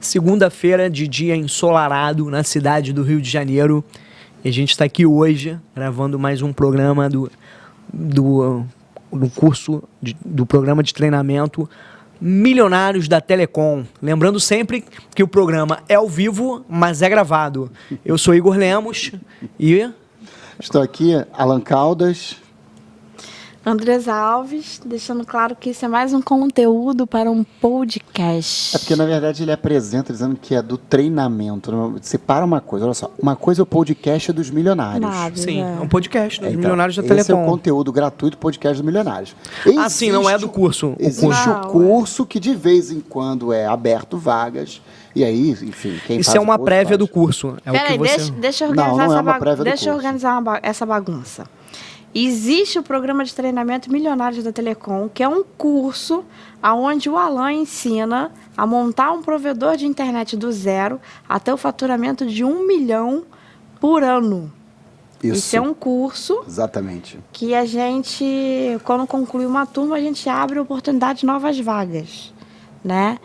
segunda-feira de dia ensolarado na cidade do Rio de Janeiro. E a gente está aqui hoje gravando mais um programa do curso do programa de treinamento Milionários da Telecom. Lembrando sempre que o programa é ao vivo, mas é gravado. Eu sou Igor Lemos e... Estou aqui, Alan Caldas. Andresa Alves, deixando claro que isso é mais um conteúdo para um podcast. É porque, na verdade, ele apresenta dizendo que é do treinamento. Separa uma coisa, olha só. Uma coisa é o podcast dos milionários. Sim, é um podcast dos então, milionários da Telecom. Esse é o conteúdo gratuito podcast dos milionários. Sim, não é do curso. Existe o curso que, de vez em quando, é aberto vagas. E aí, enfim, quem Isso faz é uma o curso prévia faz. do curso. Peraí, deixa eu organizar, não é uma prévia do curso. essa bagunça. Existe o programa de treinamento Milionários da Telecom, que é um curso onde o Alan ensina a montar um provedor de internet do zero até o faturamento de 1 milhão por ano. Isso é um curso. Exatamente. Que a gente, quando conclui uma turma, a gente abre a oportunidade de novas vagas, né?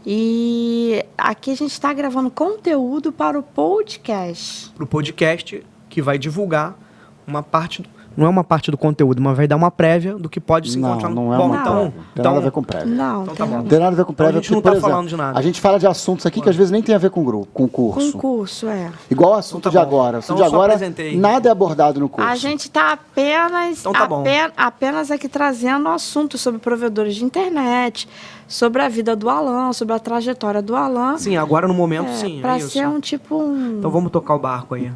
E aqui a gente está gravando conteúdo para o podcast. Para o podcast que vai divulgar uma parte... Não é uma parte do conteúdo, mas vai dar uma prévia do que pode se encontrar no... Não é uma prévia. Tem nada a ver com prévia. Não, tá bom. Não tem nada a ver com prévia. A gente não está falando de nada. A gente fala de assuntos aqui que às vezes nem tem a ver com curso. Com curso, é. Igual o assunto de agora. O assunto de agora, nada é abordado no curso. A gente está apenas, então tá bom. apenas aqui trazendo assuntos sobre provedores de internet, sobre a vida do Alan, sobre a trajetória do Alan. Sim, agora no momento, sim. Para é isso. ser um tipo... Então vamos tocar o barco aí.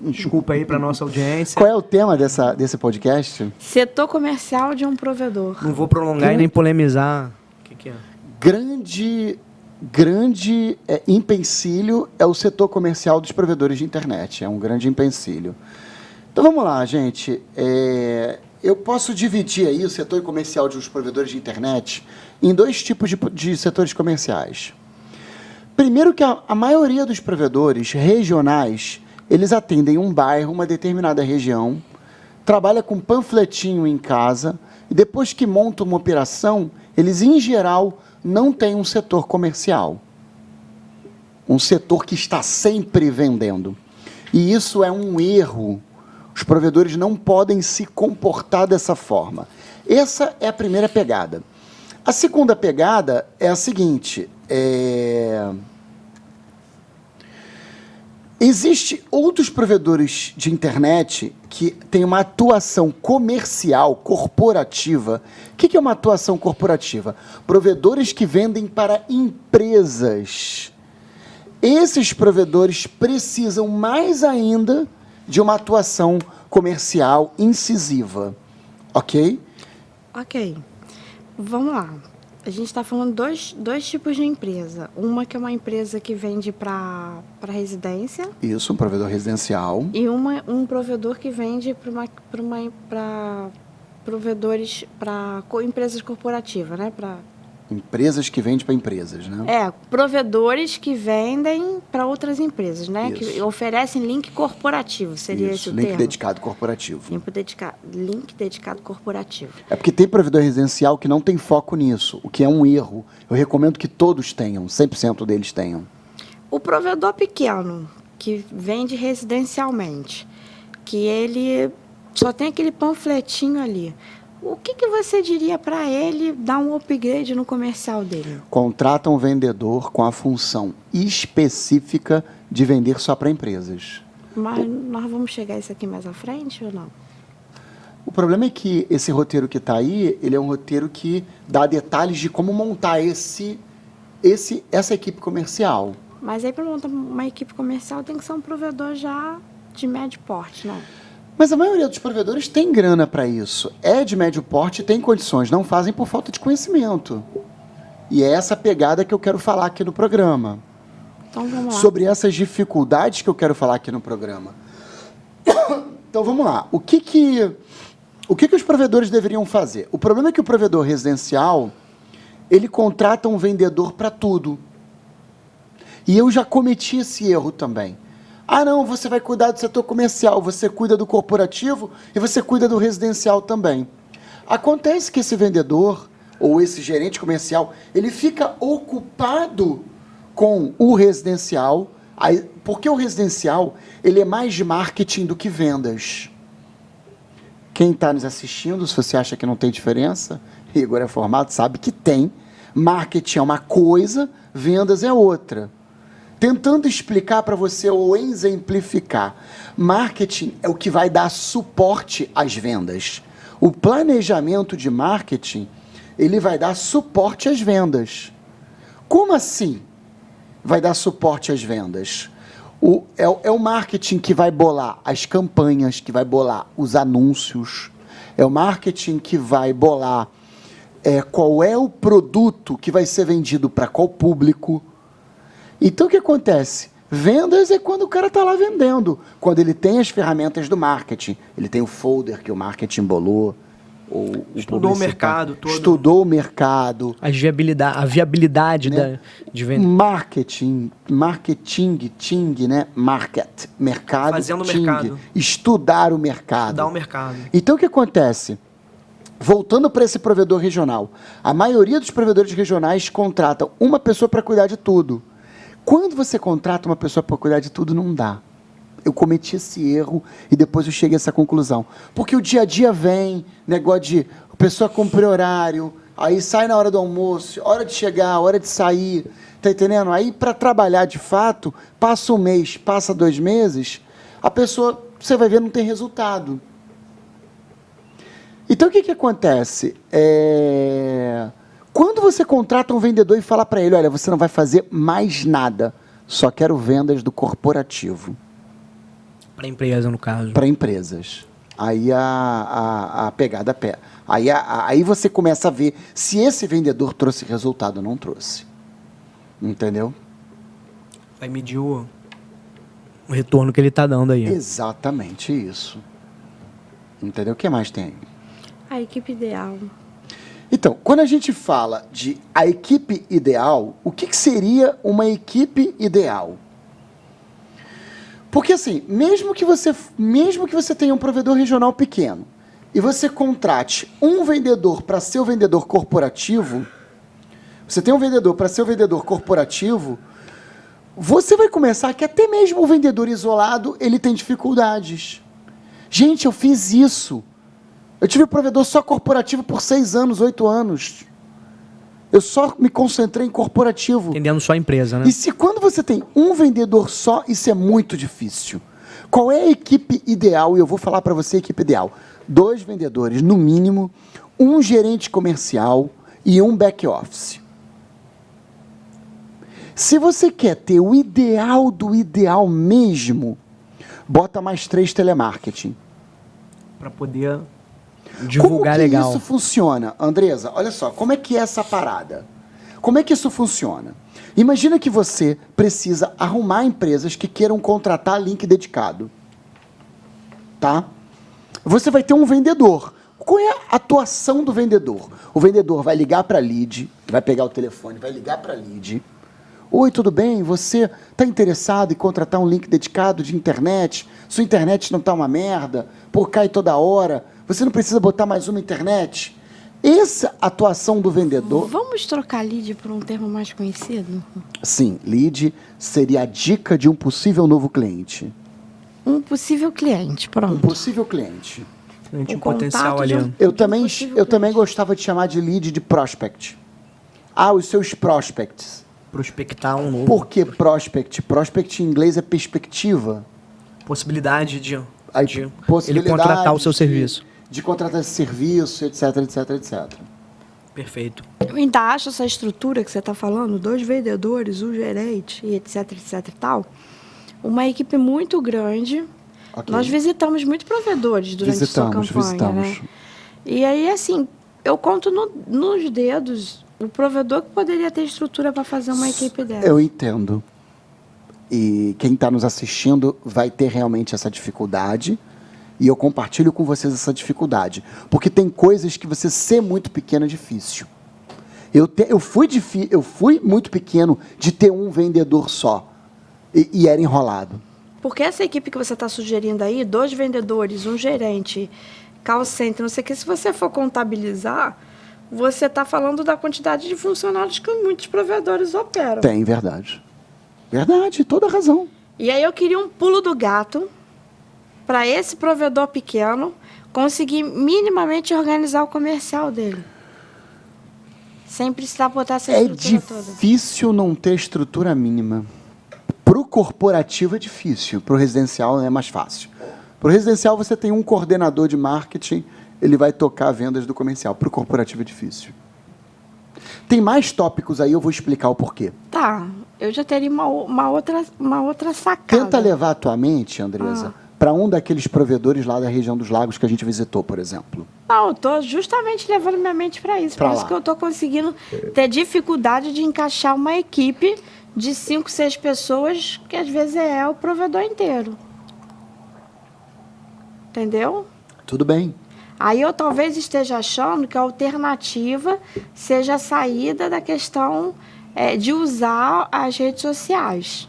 Desculpa aí para nossa audiência. Qual é o tema desse podcast? Setor comercial de um provedor. Não vou prolongar e nem polemizar. O que é? Grande empecilho é o setor comercial dos provedores de internet. É um grande empecilho. Então vamos lá, gente. Eu posso dividir aí o setor comercial dos provedores de internet em dois tipos de setores comerciais. Primeiro que a maioria dos provedores regionais, eles atendem um bairro, uma determinada região, trabalha com panfletinho em casa, e depois que monta uma operação, eles, em geral, não têm um setor comercial. Um setor que está sempre vendendo. E isso é um erro. Os provedores não podem se comportar dessa forma. Essa é a primeira pegada. A segunda pegada é a seguinte. Existem outros provedores de internet que têm uma atuação comercial, corporativa. O que é uma atuação corporativa? Provedores que vendem para empresas. Esses provedores precisam mais ainda de uma atuação comercial incisiva. Ok? Ok. Vamos lá. A gente está falando dois tipos de empresa. Uma que é uma empresa que vende para residência. Isso, um provedor residencial. E um provedor que vende para provedores, para empresas corporativas, né? Empresas que vendem para empresas, né? Provedores que vendem para outras empresas, né? Isso. Que oferecem link corporativo, seria esse o link termo? dedicado corporativo. Link dedicado corporativo. É porque tem provedor residencial que não tem foco nisso, o que é um erro. Eu recomendo que todos tenham, 100% deles tenham. O provedor pequeno, que vende residencialmente, que ele só tem aquele panfletinho ali, o que você diria para ele dar um upgrade no comercial dele? Contrata um vendedor com a função específica de vender só para empresas. Mas nós vamos chegar a isso aqui mais à frente ou não? O problema é que esse roteiro que está aí, ele é um roteiro que dá detalhes de como montar essa equipe comercial. Mas aí para montar uma equipe comercial tem que ser um provedor já de médio porte, não? Mas a maioria dos provedores tem grana para isso. É de médio porte, tem condições, não fazem por falta de conhecimento. E é essa pegada que eu quero falar aqui no programa. Então vamos lá. Sobre essas dificuldades que eu quero falar aqui no programa. Então vamos lá. O que os provedores deveriam fazer? O problema é que o provedor residencial, ele contrata um vendedor para tudo. E eu já cometi esse erro também. Ah, não, você vai cuidar do setor comercial, você cuida do corporativo e você cuida do residencial também. Acontece que esse vendedor ou esse gerente comercial, ele fica ocupado com o residencial. Porque o residencial ele é mais de marketing do que vendas. Quem está nos assistindo, se você acha que não tem diferença, Igor é formado, sabe que tem. Marketing é uma coisa, vendas é outra. Tentando explicar para você ou exemplificar, marketing é o que vai dar suporte às vendas. O planejamento de marketing, ele vai dar suporte às vendas. Como assim vai dar suporte às vendas? É o marketing que vai bolar as campanhas, que vai bolar os anúncios. É o marketing que vai bolar qual é o produto que vai ser vendido para qual público. Então, o que acontece? Vendas é quando o cara está lá vendendo, quando ele tem as ferramentas do marketing. Ele tem o folder que o marketing bolou. Estudou o mercado todo. Estudou o mercado. A viabilidade né? de venda. Marketing, né? Mercado. Fazendo o mercado. Estudar o mercado. Estudar o mercado. Então, o que acontece? Voltando para esse provedor regional, a maioria dos provedores regionais contratam uma pessoa para cuidar de tudo. Quando você contrata uma pessoa para cuidar de tudo, não dá. Eu cometi esse erro e depois eu cheguei a essa conclusão. Porque o dia a dia vem, negócio de a pessoa cumpre horário, aí sai na hora do almoço, hora de chegar, hora de sair, tá entendendo? Aí, para trabalhar de fato, passa um mês, passa 2 meses, a pessoa, você vai ver, não tem resultado. Então, o que acontece? Quando você contrata um vendedor e fala para ele, olha, você não vai fazer mais nada, só quero vendas do corporativo. Para empresa, no caso. Para empresas. Aí a pegada pé. Aí você começa a ver se esse vendedor trouxe resultado ou não trouxe. Entendeu? Vai medir o retorno que ele está dando aí. Exatamente isso. Entendeu? O que mais tem aí? A equipe ideal. Então, quando a gente fala de a equipe ideal, o que seria uma equipe ideal? Porque assim, mesmo que você tenha um provedor regional pequeno e você contrate um vendedor para ser o vendedor corporativo, você tem um vendedor para ser o vendedor corporativo, você vai começar que até mesmo o vendedor isolado, ele tem dificuldades. Gente, eu fiz isso. Eu tive um provedor só corporativo por 6 anos, 8 anos. Eu só me concentrei em corporativo. Entendendo só a empresa, né? E se quando você tem um vendedor só, isso é muito difícil. Qual é a equipe ideal? E eu vou falar para você a equipe ideal. 2 vendedores, no mínimo, um gerente comercial e um back office. Se você quer ter o ideal do ideal mesmo, bota mais 3 telemarketing. Para poder divulgar legal. legal. Como que isso funciona, Andresa? Olha só, como é que é essa parada? Como é que isso funciona? Imagina que você precisa arrumar empresas que queiram contratar link dedicado. Tá? Você vai ter um vendedor. Qual é a atuação do vendedor? O vendedor vai ligar para a lead, vai pegar o telefone, vai ligar para a lead. Oi, tudo bem? Você está interessado em contratar um link dedicado de internet? Sua internet não está uma merda? Pô, cai toda hora. Você não precisa botar mais uma internet? Essa atuação do vendedor... Vamos trocar lead por um termo mais conhecido? Sim, lead seria a dica de um possível novo cliente. Um possível cliente, pronto. Um possível cliente. Um O potencial contato ali. de um- Eu também possível gostava de chamar de lead de prospect. Ah, os seus prospects. Prospectar um novo. Por que prospect? Prospect em inglês é perspectiva. Possibilidade de ele Possibilidade contratar o seu serviço. De contratar esse serviço, etc, etc, etc. Perfeito. Eu ainda acho essa estrutura que você está falando, 2 vendedores, um gerente, e etc, etc e tal, uma equipe muito grande. Ok. Nós visitamos muitos provedores durante a sua campanha, né? E aí, assim, eu conto nos dedos o provedor que poderia ter estrutura para fazer uma equipe dessa. Eu entendo. E quem está nos assistindo vai ter realmente essa dificuldade. E eu compartilho com vocês essa dificuldade. Porque tem coisas que você ser muito pequeno é difícil. Eu fui muito pequeno de ter um vendedor só. E era enrolado. Porque essa equipe que você está sugerindo aí, 2 vendedores, um gerente, call center, não sei o que, se você for contabilizar, você está falando da quantidade de funcionários que muitos provedores operam. Tem, verdade. Verdade, toda razão. E aí eu queria um pulo do gato para esse provedor pequeno conseguir minimamente organizar o comercial dele. Sem precisar botar essa É estrutura toda. difícil não ter estrutura mínima. Para o corporativo é difícil, para o residencial é mais fácil. Para o residencial você tem um coordenador de marketing, ele vai tocar vendas do comercial. Para o corporativo é difícil. Tem mais tópicos aí, eu vou explicar o porquê. Tá, eu já teria uma outra sacada. Tenta levar a tua mente, Andresa, para um daqueles provedores lá da região dos lagos que a gente visitou, por exemplo. Não, eu estou justamente levando minha mente para isso. Por isso que eu estou conseguindo ter dificuldade de encaixar uma equipe de 5, 6 pessoas, que às vezes é o provedor inteiro. Entendeu? Tudo bem. Aí eu talvez esteja achando que a alternativa seja a saída da questão de usar as redes sociais.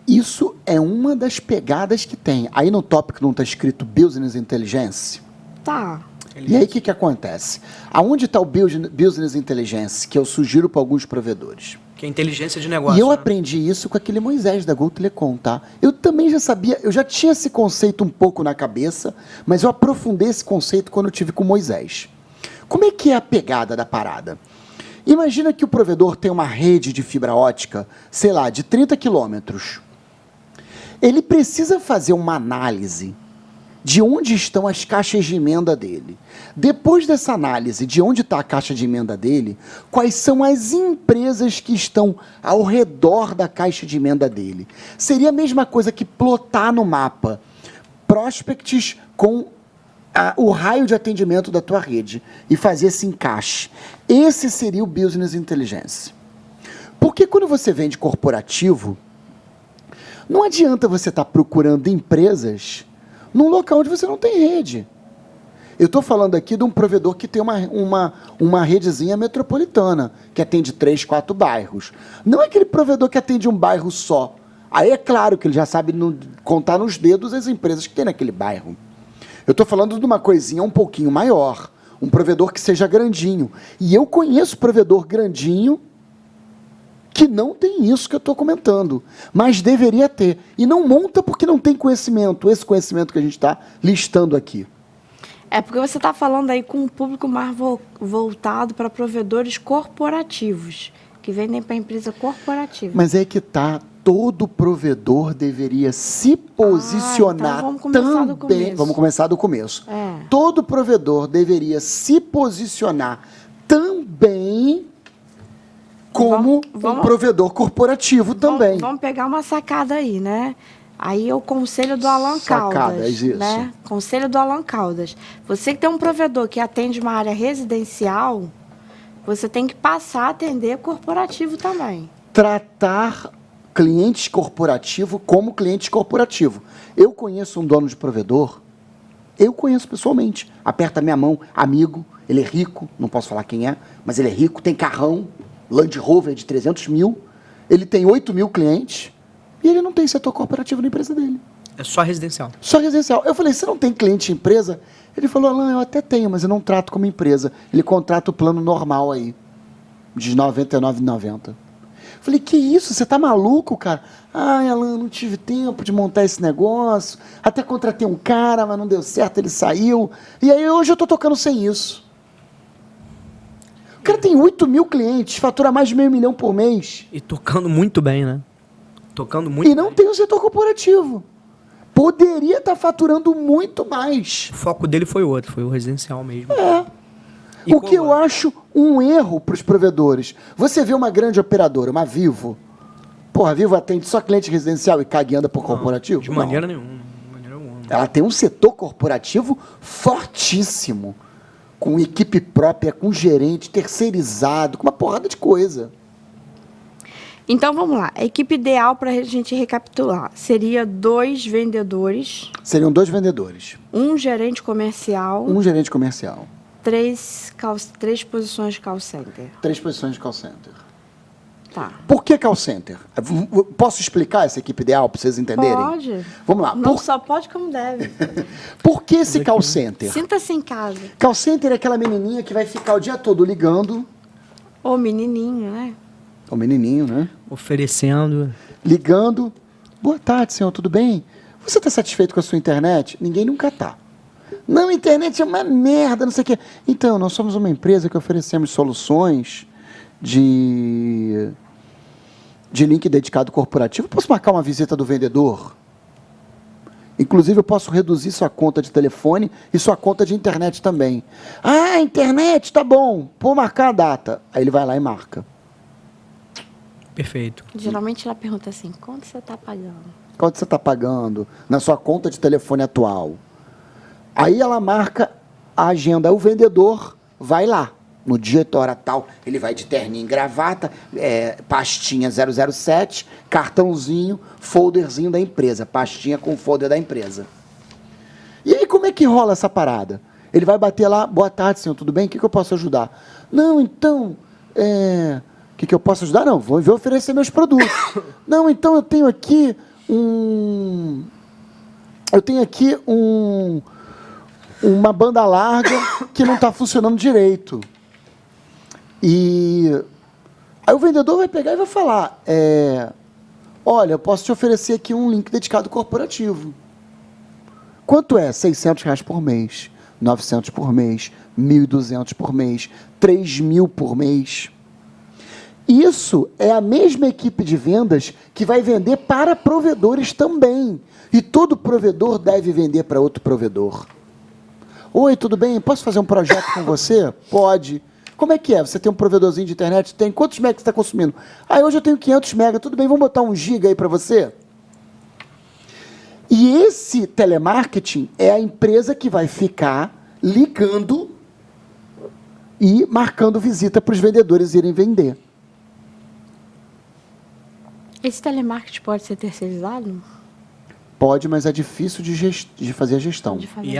Isso é uma das pegadas que tem. Aí no tópico não está escrito Business Intelligence? Tá. E aí o que acontece? Aonde está o Business Intelligence, que eu sugiro para alguns provedores? Que é inteligência de negócio. E eu né? aprendi isso com aquele Moisés da Gol Telecom, tá? Eu também já sabia, eu já tinha esse conceito um pouco na cabeça, mas eu aprofundei esse conceito quando eu tive com Moisés. Como é que é a pegada da parada? Imagina que o provedor tem uma rede de fibra ótica, sei lá, de 30 quilômetros. Ele precisa fazer uma análise de onde estão as caixas de emenda dele. Depois dessa análise de onde está a caixa de emenda dele, quais são as empresas que estão ao redor da caixa de emenda dele. Seria a mesma coisa que plotar no mapa prospects com o raio de atendimento da tua rede e fazer esse encaixe. Esse seria o Business Intelligence. Porque quando você vende corporativo, não adianta você estar procurando empresas num local onde você não tem rede. Eu estou falando aqui de um provedor que tem uma redezinha metropolitana, que atende 3, 4 bairros. Não é aquele provedor que atende um bairro só. Aí é claro que ele já sabe contar nos dedos as empresas que tem naquele bairro. Eu estou falando de uma coisinha um pouquinho maior, um provedor que seja grandinho. E eu conheço provedor grandinho que não tem isso que eu estou comentando, mas deveria ter. E não monta porque não tem conhecimento, esse conhecimento que a gente está listando aqui. É porque você está falando aí com um público mais voltado para provedores corporativos, que vendem para empresa corporativa. Mas é que está, todo provedor deveria se posicionar então vamos começar também. do começo. Vamos começar do começo. É. Todo provedor deveria se posicionar também como um provedor corporativo também. Vamos pegar uma sacada aí, né? Aí é o conselho do Alan Caldas. Isso. Né? Conselho do Alan Caldas. Você que tem um provedor que atende uma área residencial, você tem que passar a atender corporativo também. Tratar clientes corporativo como cliente corporativo. Eu conheço um dono de provedor, eu conheço pessoalmente, aperta minha mão, amigo, ele é rico, não posso falar quem é, mas ele é rico, tem carrão, Land Rover de 300 mil, ele tem 8 mil clientes e ele não tem setor corporativo na empresa dele. É só residencial. Só residencial. Eu falei, você não tem cliente em empresa? Ele falou, Alan, eu até tenho, mas eu não trato como empresa. Ele contrata o plano normal aí, de R$ 99,90. Falei, que isso? Você tá maluco, cara? Ai, Alan, não tive tempo de montar esse negócio. Até contratei um cara, mas não deu certo, ele saiu. E aí hoje eu tô tocando sem isso. O cara tem 8 mil clientes, fatura mais de R$500 mil por mês. E tocando muito bem, né? Tocando muito E não bem. tem o setor corporativo. Poderia estar faturando muito mais. O foco dele foi outro, foi o residencial mesmo. É. E O que eu acho um erro para os provedores. Você vê uma grande operadora, uma Vivo. Porra, a Vivo atende só cliente residencial e caga e anda por corporativo? De maneira nenhuma. De maneira alguma. Ela tem um setor corporativo fortíssimo. Com equipe própria, com gerente terceirizado, com uma porrada de coisa. Então, vamos lá. A equipe ideal, para a gente recapitular, seria 2 vendedores, Seriam 2 vendedores, um gerente comercial, um gerente comercial, 3 posições de call center. 3 posições de call center. Tá. Por que call center? Posso explicar essa equipe ideal para vocês entenderem? Pode. Vamos lá. Não só pode como deve. Por que esse call center? Sinta-se em casa. Call center é aquela menininha que vai ficar o dia todo ligando. Ô, menininho, né? O menininho, né? Oferecendo. Ligando. Boa tarde, senhor, tudo bem? Você está satisfeito com a sua internet? Ninguém nunca está. Não, a internet é uma merda, não sei o quê. Então, nós somos uma empresa que oferecemos soluções de link dedicado corporativo. Eu posso marcar uma visita do vendedor? Inclusive, eu posso reduzir sua conta de telefone e sua conta de internet também. Ah, internet, tá bom. Vou marcar a data. Aí ele vai lá e marca. Perfeito. Geralmente ela pergunta assim, quanto você está pagando? Quanto você está pagando na sua conta de telefone atual? Aí ela marca a agenda. O vendedor vai lá. No dia, hora tal, ele vai de terninho e gravata, pastinha 007, cartãozinho, folderzinho da empresa. Pastinha com folder da empresa. E aí, como é que rola essa parada? Ele vai bater lá, boa tarde, senhor, tudo bem? O que eu posso ajudar? Não, então, o que eu posso ajudar? Não, vou oferecer meus produtos. Não, então eu tenho aqui uma banda larga que não está funcionando direito. E aí o vendedor vai pegar e vai falar, olha, eu posso te oferecer aqui um link dedicado corporativo. Quanto é? R$600 por mês, R$900 por mês, R$1.200 por mês, R$3.000 por mês. Isso é a mesma equipe de vendas que vai vender para provedores também. E todo provedor deve vender para outro provedor. Oi, tudo bem? Posso fazer um projeto com você? Pode. Como é que é? Você tem um provedorzinho de internet? Tem. Quantos megas você está consumindo? Hoje eu tenho 500 megas. Tudo bem, vamos botar 1 giga aí para você? E esse telemarketing é a empresa que vai ficar ligando e marcando visita para os vendedores irem vender. Esse telemarketing pode ser terceirizado? Pode, mas é difícil de fazer a gestão. E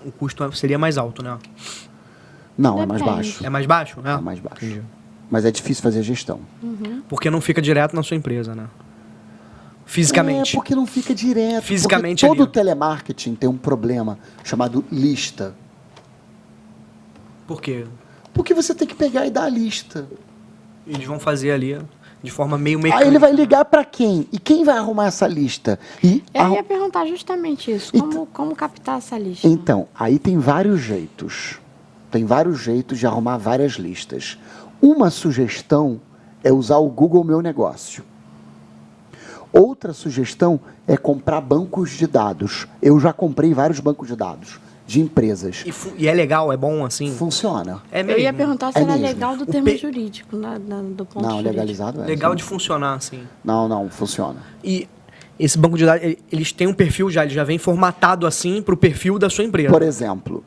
o custo seria mais alto, né? Não, é mais baixo. É mais baixo, né? É mais baixo. Mas é difícil fazer a gestão. Porque não fica direto na sua empresa, né? Fisicamente. Porque não fica direto. Fisicamente porque todo ali. telemarketing tem um problema chamado lista. Por quê? Porque você tem que pegar e dar a lista. Eles vão fazer ali de forma meio mecânica. Aí ele vai ligar para quem? E quem vai arrumar essa lista? Eu ia perguntar justamente isso. Como captar essa lista? Então, aí tem vários jeitos. Tem vários jeitos de arrumar várias listas. Uma sugestão é usar o Google Meu Negócio. Outra sugestão é comprar bancos de dados. Eu já comprei vários bancos de dados de empresas. E é legal, é bom assim? Funciona. É mesmo. Eu ia perguntar se era mesmo. legal do termo jurídico, do ponto Não, jurídico. legalizado é. Legal de funcionar, assim. Não, funciona. E esse banco de dados, eles têm um perfil já, ele já vem formatado assim para o perfil da sua empresa. Por exemplo,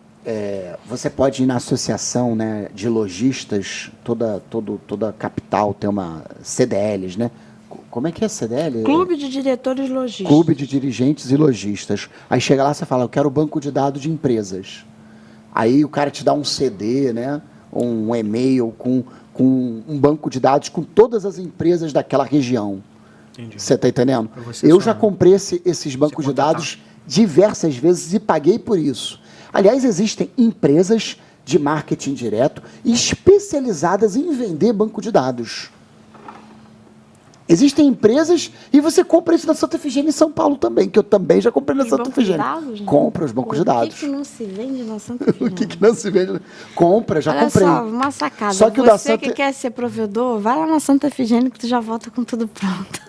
você pode ir na associação, né, de lojistas, toda capital tem uma CDLs, né? Como é que é CDL? Clube de Diretores Logísticos. Clube de Dirigentes e Lojistas. Aí chega lá e você fala, eu quero banco de dados de empresas. Aí o cara te dá um CD, né? Um e-mail com um banco de dados com todas as empresas daquela região. Entendi. Você está entendendo? Eu já comprei esses bancos de dados diversas vezes e paguei por isso. Aliás, existem empresas de marketing direto especializadas em vender banco de dados. Existem empresas e você compra isso na Santa Efigênia em São Paulo também, que eu também já comprei na Santa Efigênia. Compra os bancos de dados. O que não se vende na Santa Efigênia? O que não se vende? Compra, já Comprei. comprei. Olha só, uma sacada. Só que você que quer ser provedor, vai lá na Santa Efigênia que tu já volta com tudo pronto.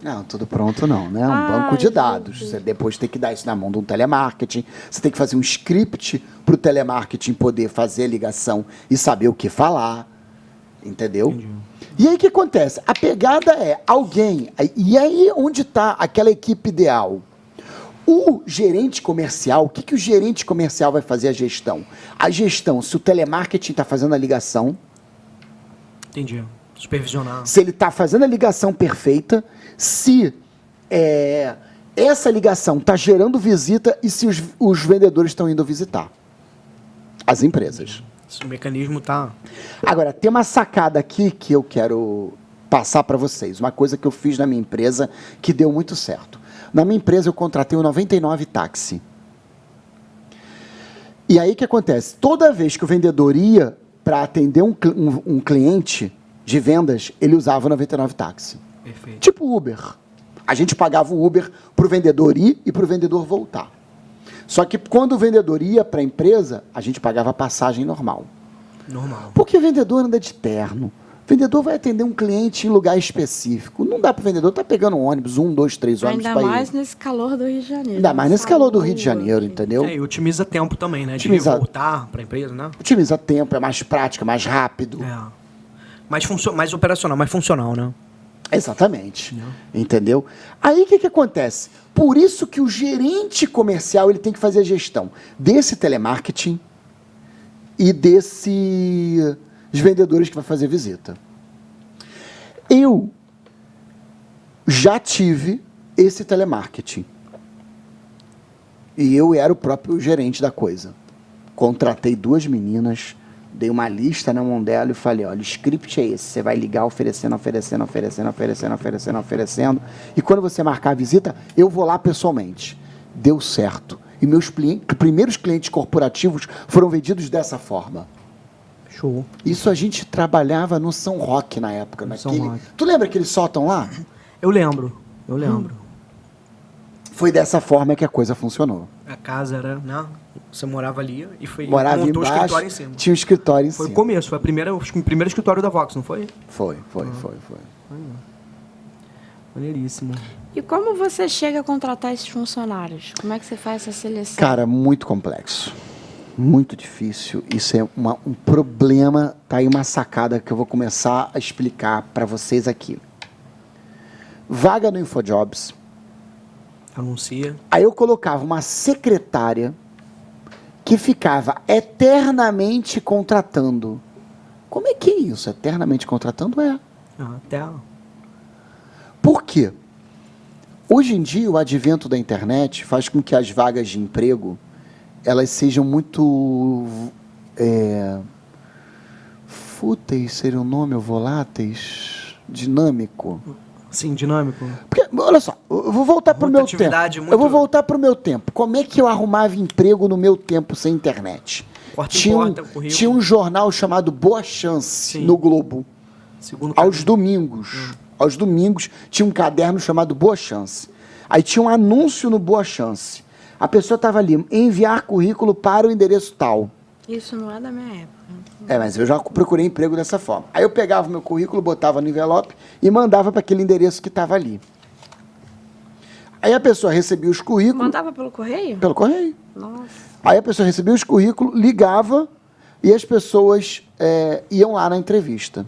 Não, tudo pronto não, né? Um banco de dados. Você depois tem que dar isso na mão de um telemarketing. Você tem que fazer um script para o telemarketing poder fazer a ligação e saber o que falar. Entendeu? Entendi. E aí o que acontece? A pegada é alguém... E aí onde está aquela equipe ideal? O gerente comercial, o que o gerente comercial vai fazer a gestão? A gestão, se o telemarketing está fazendo a ligação... Entendi. Supervisionar. Se ele está fazendo a ligação perfeita, se essa ligação está gerando visita e se os vendedores estão indo visitar as empresas. O mecanismo está... Agora, tem uma sacada aqui que eu quero passar para vocês uma coisa que eu fiz na minha empresa que deu muito certo. Na minha empresa eu contratei o 99 táxi. E aí o que acontece? Toda vez que o vendedor ia para atender um cliente de vendas, ele usava o 99 táxi. Perfeito. Tipo Uber. A gente pagava o Uber para o vendedor ir e para o vendedor voltar. Só que quando o vendedor ia para a empresa, a gente pagava a passagem normal. Normal. Porque o vendedor anda de terno. O vendedor vai atender um cliente em lugar específico. Não dá para o vendedor estar pegando um ônibus, 1, 2, 3 ônibus para ir. Ainda mais nesse calor do Rio de Janeiro. Ainda mais nesse calor do Rio de Janeiro, Gente. entendeu? E otimiza tempo também, né? De Otimiza- voltar para a empresa, né? Otimiza tempo, é mais prático, é mais rápido. É. Mais operacional, mais funcional, né? Exatamente. Entendeu? Aí o que acontece? Por isso que o gerente comercial ele tem que fazer a gestão desse telemarketing e desses vendedores que vai fazer visita. Eu já tive esse telemarketing. E eu era o próprio gerente da coisa. Contratei 2 meninas, dei uma lista na mão dela e falei, olha, o script é esse, você vai ligar oferecendo. E quando você marcar a visita, eu vou lá pessoalmente. Deu certo. E meus primeiros clientes corporativos foram vendidos dessa forma. Show. Isso a gente trabalhava no São Roque na época. São Roque. Tu lembra aquele sótão lá? Eu lembro. Foi dessa forma que a coisa funcionou. A casa era, né? Você morava ali e Morava montou o embaixo, escritório em cima. tinha um escritório em Foi o cima. começo, foi o primeiro escritório da Vox, não foi? Foi. Maneiríssimo. E como você chega a contratar esses funcionários? Como é que você faz essa seleção? Cara, muito complexo. Muito difícil. Isso é um problema. Tá aí uma sacada que eu vou começar a explicar para vocês aqui. Vaga no InfoJobs. Anuncia. Aí eu colocava uma secretária que ficava eternamente contratando. Como é que é isso? Eternamente contratando? É. Até. Por quê? Hoje em dia, o advento da internet faz com que as vagas de emprego elas sejam muito fúteis, seria o nome, ou voláteis, dinâmico. Sim, dinâmico. Porque, olha só, eu vou voltar para o meu tempo. Rotatividade muito- Eu vou voltar para o meu tempo. Como é que eu arrumava emprego no meu tempo sem internet? Porta em Tinha porta, currículo. tinha um jornal chamado Boa Chance Sim. no Globo. Segundo Aos domingos. Aos domingos tinha um caderno chamado Boa Chance. Aí tinha um anúncio no Boa Chance. A pessoa estava ali, enviar currículo para o endereço tal. Isso não é da minha época. Mas eu já procurei emprego dessa forma. Aí eu pegava o meu currículo, botava no envelope e mandava para aquele endereço que estava ali. Aí a pessoa recebia os currículos... Mandava pelo correio? Pelo correio. Nossa. Aí a pessoa recebia os currículos, ligava e as pessoas iam lá na entrevista.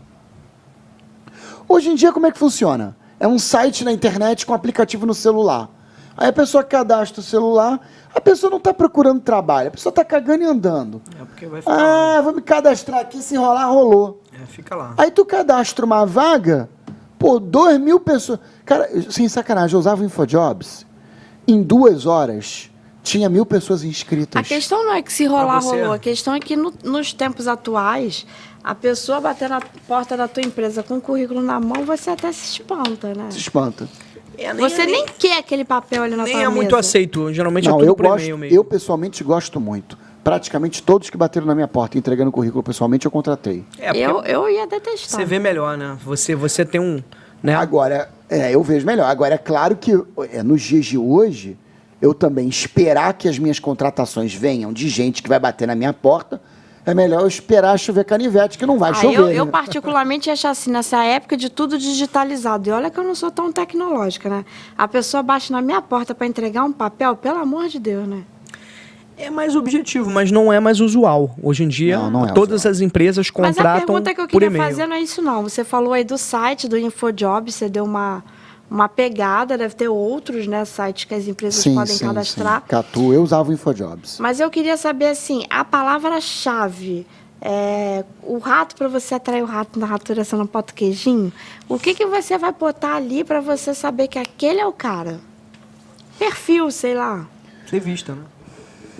Hoje em dia, como é que funciona? É um site na internet com aplicativo no celular. Aí a pessoa cadastra o celular, a pessoa não está procurando trabalho, a pessoa está cagando e andando. É porque vai ficar. Vou me cadastrar aqui, se enrolar, rolou. Fica lá. Aí tu cadastra uma vaga, 2.000 pessoas. Cara, sem sacanagem, eu usava o InfoJobs, em 2 horas tinha 1.000 pessoas inscritas. A questão não é que se rolar, você. rolou. A questão é que nos tempos atuais, a pessoa bater na porta da tua empresa com o currículo na mão, você até se espanta, né? Se espanta. Você nem quer aquele papel ali na tua Nem é mesa. muito aceito. Geralmente é Não, tudo eu por gosto, e-mail mesmo. eu pessoalmente gosto muito. Praticamente todos que bateram na minha porta entregando currículo pessoalmente, eu contratei. Porque Eu ia detestar. você vê melhor, né? Você tem um... Né? Agora, eu vejo melhor. Agora, é claro que nos dias de hoje, eu também esperar que as minhas contratações venham de gente que vai bater na minha porta, é melhor eu esperar chover canivete, que não vai chover. Eu né? particularmente acho assim, nessa época de tudo digitalizado, e olha que eu não sou tão tecnológica, né? A pessoa bate na minha porta para entregar um papel, pelo amor de Deus, né? É mais objetivo, mas não é mais usual. Hoje em dia, Não é todas usual. as empresas Mas a contratam pergunta que eu por queria e-mail. fazer não é isso, não. Você falou aí do site, do InfoJobs, você deu uma pegada, deve ter outros, né, sites que as empresas podem cadastrar. Sim. Catu, eu usava o InfoJobs. Mas eu queria saber, assim, a palavra-chave, o rato, para você atrair o rato na raturação no pote queijinho, o que você vai botar ali para você saber que aquele é o cara? Perfil, sei lá. Entrevista, né?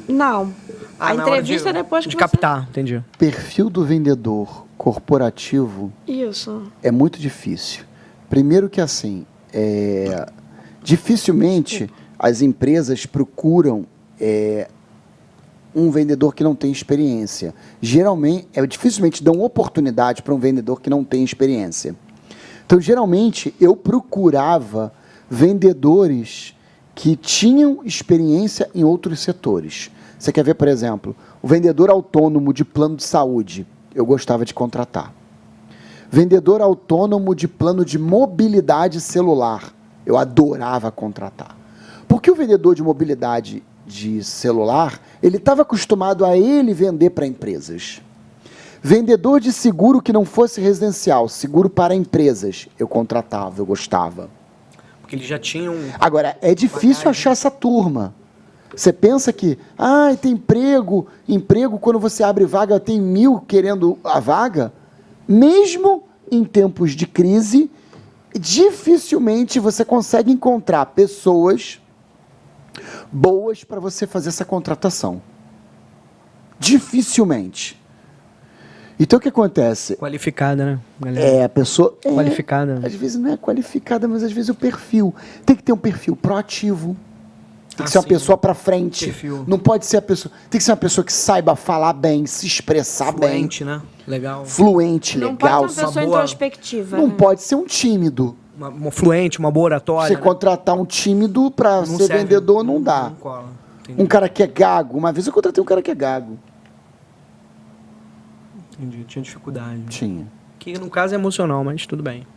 Não. A na hora entrevista é depois que de você... captar, entendi. Perfil do vendedor corporativo Isso. é muito difícil. Primeiro que assim, dificilmente as empresas procuram um vendedor que não tem experiência. Geralmente, dificilmente dão oportunidade para um vendedor que não tem experiência. Então, geralmente, eu procurava vendedores que tinham experiência em outros setores. Você quer ver, por exemplo, o vendedor autônomo de plano de saúde, eu gostava de contratar. Vendedor autônomo de plano de mobilidade celular, eu adorava contratar. Porque o vendedor de mobilidade de celular, ele estava acostumado a ele vender para empresas. Vendedor de seguro que não fosse residencial, seguro para empresas, eu contratava, eu gostava. Porque eles já tinham... Agora, é difícil achar essa turma. Você pensa que, tem emprego, quando você abre vaga, tem 1.000 querendo a vaga. Mesmo em tempos de crise, dificilmente você consegue encontrar pessoas boas para você fazer essa contratação. Dificilmente. Então, o que acontece? Qualificada, né, galera? A pessoa... Qualificada. Às vezes não é qualificada, mas às vezes o perfil. Tem que ter um perfil proativo. Tem que ser uma pessoa para frente. Perfil. Não pode ser a pessoa... Tem que ser uma pessoa que saiba falar bem, se expressar bem. Fluente, né? Legal. Fluente, Não legal. pode ser uma pessoa introspectiva. Não né? pode ser um tímido. Uma fluente, uma boa oratória. Você contratar um tímido para ser serve, vendedor não dá. Não cola. Entendi. Um cara que é gago. Uma vez eu contratei um cara que é gago. Entendi. Tinha dificuldade. Tinha. Que no caso é emocional, mas tudo bem.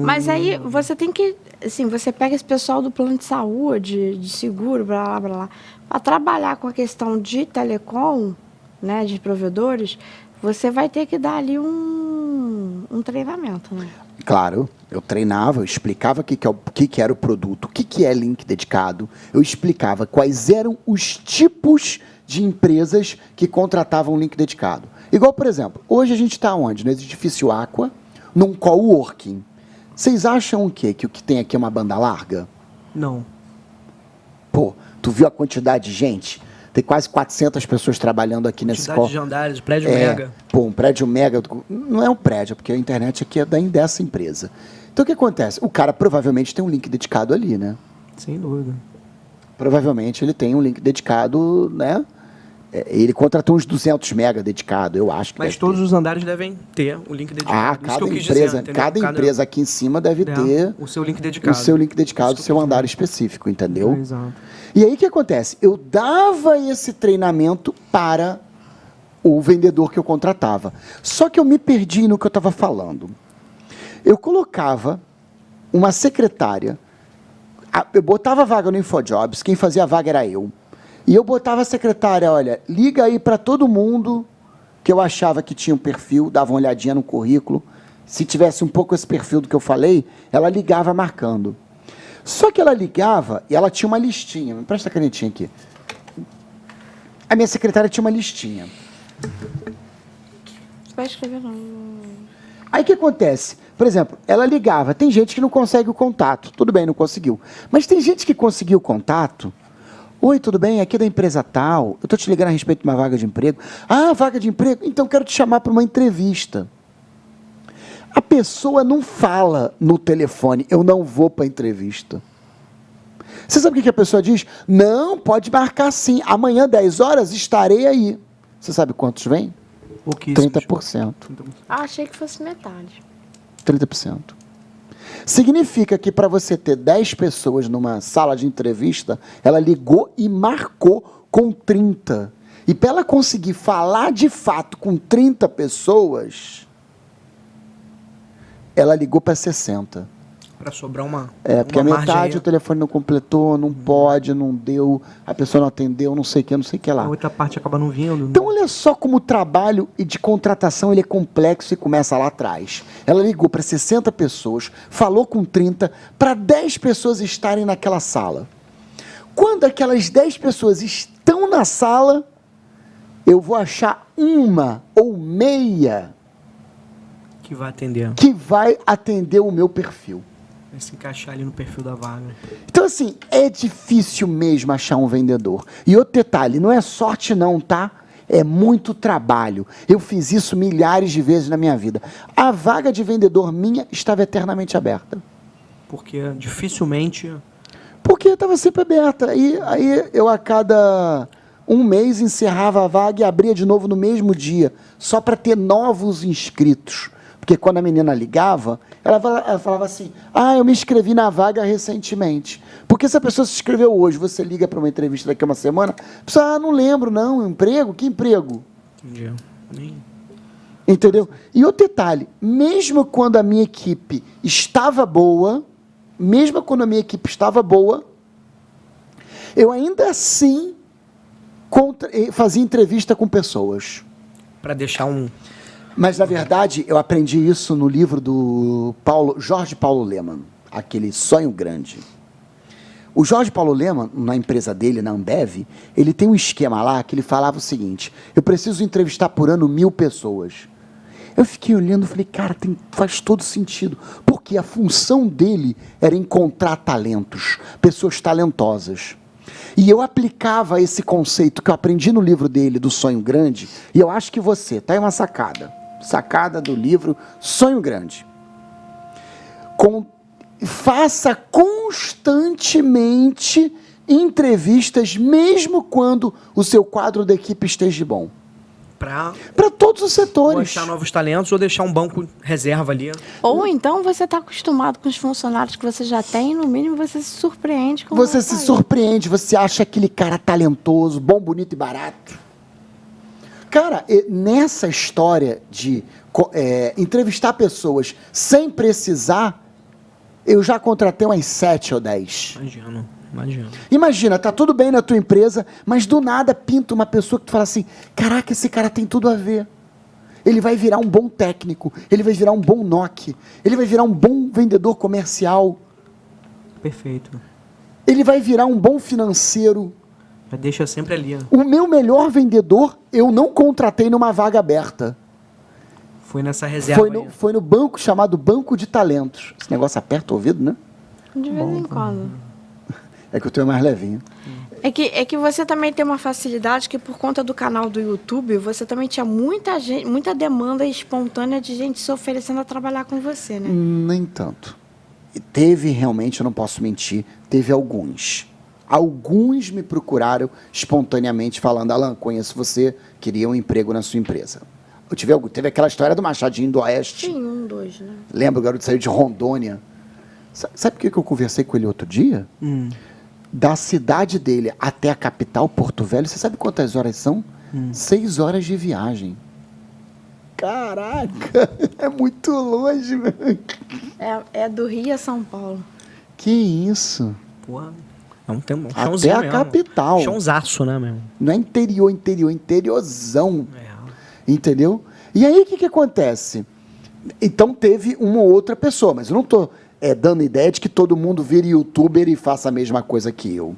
Mas aí você tem que, assim, você pega esse pessoal do plano de saúde, de seguro, blá, blá, blá, para trabalhar com a questão de telecom, né, de provedores, você vai ter que dar ali um treinamento, né? Claro, eu treinava, eu explicava o que era o produto, o que é link dedicado, eu explicava quais eram os tipos de empresas que contratavam link dedicado. Igual, por exemplo, hoje a gente está onde? No edifício Aqua, num coworking. Vocês acham o quê? Que o que tem aqui é uma banda larga? Não. Pô, tu viu a quantidade de gente? Tem quase 400 pessoas trabalhando aqui nesse Quantidade de andares, prédio mega. Pô, um prédio mega. Não é um prédio, porque a internet aqui é dessa empresa. Então, o que acontece? O cara provavelmente tem um link dedicado ali, né? Sem dúvida. Provavelmente ele tem um link dedicado, né? Ele contratou uns 200 mega dedicado, eu acho que Mas todos os andares devem ter o link dedicado. Isso que eu quis dizer, entendeu? cada empresa aqui em cima deve ter o seu link dedicado. O seu link dedicado, o seu andar específico, entendeu? Exato. E aí o que acontece? Eu dava esse treinamento para o vendedor que eu contratava. Só que eu me perdi no que eu estava falando. Eu colocava uma secretária, eu botava a vaga no InfoJobs, quem fazia a vaga era eu. E eu botava a secretária, olha, liga aí para todo mundo que eu achava que tinha um perfil, dava uma olhadinha no currículo. Se tivesse um pouco esse perfil do que eu falei, ela ligava marcando. Só que ela ligava e ela tinha uma listinha. Me presta a canetinha aqui. A minha secretária tinha uma listinha. Você vai escrever não. Aí o que acontece? Por exemplo, ela ligava. Tem gente que não consegue o contato. Tudo bem, não conseguiu. Mas tem gente que conseguiu o contato. Oi, tudo bem? Aqui é da empresa tal. Eu estou te ligando a respeito de uma vaga de emprego. Ah, vaga de emprego? Então quero te chamar para uma entrevista. A pessoa não fala no telefone, eu não vou para a entrevista. Você sabe o que a pessoa diz? Não, pode marcar sim. Amanhã, 10 horas, estarei aí. Você sabe quantos vem? 30%. Achei que fosse metade. 30%. Significa que para você ter 10 pessoas numa sala de entrevista, ela ligou e marcou com 30. E para ela conseguir falar de fato com 30 pessoas, ela ligou para 60. Para sobrar uma. Porque a metade o telefone não completou, não pode, não deu, a pessoa não atendeu, não sei o que lá. A outra parte acaba não vindo. Então, olha só como o trabalho de contratação ele é complexo e começa lá atrás. Ela ligou para 60 pessoas, falou com 30, para 10 pessoas estarem naquela sala. Quando aquelas 10 pessoas estão na sala, eu vou achar uma ou meia que vai atender. Que vai atender o meu perfil. Vai se encaixar ali no perfil da vaga. Então, assim, é difícil mesmo achar um vendedor. E outro detalhe, não é sorte não, tá? é muito trabalho. Eu fiz isso milhares de vezes na minha vida. A vaga de vendedor minha estava eternamente aberta. Porque dificilmente... Porque estava sempre aberta. E aí eu, a cada um mês, encerrava a vaga e abria de novo no mesmo dia, só para ter novos inscritos. Porque quando a menina ligava, ela falava assim, eu me inscrevi na vaga recentemente. Porque se a pessoa se inscreveu hoje, você liga para uma entrevista daqui a uma semana, a pessoa, não lembro não, emprego? Que emprego? Entendi. Entendeu? E outro detalhe, mesmo quando a minha equipe estava boa, eu ainda assim fazia entrevista com pessoas. Para deixar um... Mas, na verdade, eu aprendi isso no livro do Jorge Paulo Lemann, aquele Sonho Grande. O Jorge Paulo Lemann, na empresa dele, na Ambev, ele tem um esquema lá que ele falava o seguinte, eu preciso entrevistar por ano 1000 pessoas. Eu fiquei olhando e falei, cara, faz todo sentido, porque a função dele era encontrar talentos, pessoas talentosas. E eu aplicava esse conceito que eu aprendi no livro dele, do Sonho Grande, e eu acho que você, tá aí uma sacada do livro Sonho Grande. Faça constantemente entrevistas, mesmo quando o seu quadro da equipe esteja bom. Para todos os setores. achar novos talentos ou deixar um banco reserva ali. Ou então você está acostumado com os funcionários que você já tem, no mínimo você se surpreende com Você se surpreende, você acha aquele cara talentoso, bom, bonito e barato. Cara, nessa história de entrevistar pessoas sem precisar, eu já contratei umas 7 ou 10. Imagino. Imagina, tá tudo bem na tua empresa, mas do nada pinta uma pessoa que tu fala assim, caraca, esse cara tem tudo a ver. Ele vai virar um bom técnico, ele vai virar um bom NOC, ele vai virar um bom vendedor comercial. Perfeito. Ele vai virar um bom financeiro. Mas deixa sempre ali. O meu melhor vendedor, eu não contratei numa vaga aberta. Foi nessa reserva Foi no banco chamado Banco de Talentos. Esse negócio aperta o ouvido, né? De vez em quando. É que eu tenho mais levinho. É que você também tem uma facilidade que por conta do canal do YouTube, você também tinha muita demanda espontânea de gente se oferecendo a trabalhar com você, né? Nem tanto. E teve realmente, eu não posso mentir, teve alguns. Alguns me procuraram espontaneamente falando, Alan, conheço você, queria um emprego na sua empresa. Teve aquela história do Machadinho do Oeste. Sim, 2, né? Lembra, o garoto saiu de Rondônia. Sabe por que eu conversei com ele outro dia? Da cidade dele até a capital, Porto Velho, você sabe quantas horas são? 6 horas de viagem. Caraca, é muito longe, velho. É do Rio a São Paulo. Que isso? Porra, é um tempo. Até a capital. Chãozaço, né, meu? Não é interiorzão. Entendeu? E aí, o que acontece? Então, teve uma ou outra pessoa, mas eu não estou dando ideia de que todo mundo vire youtuber e faça a mesma coisa que eu.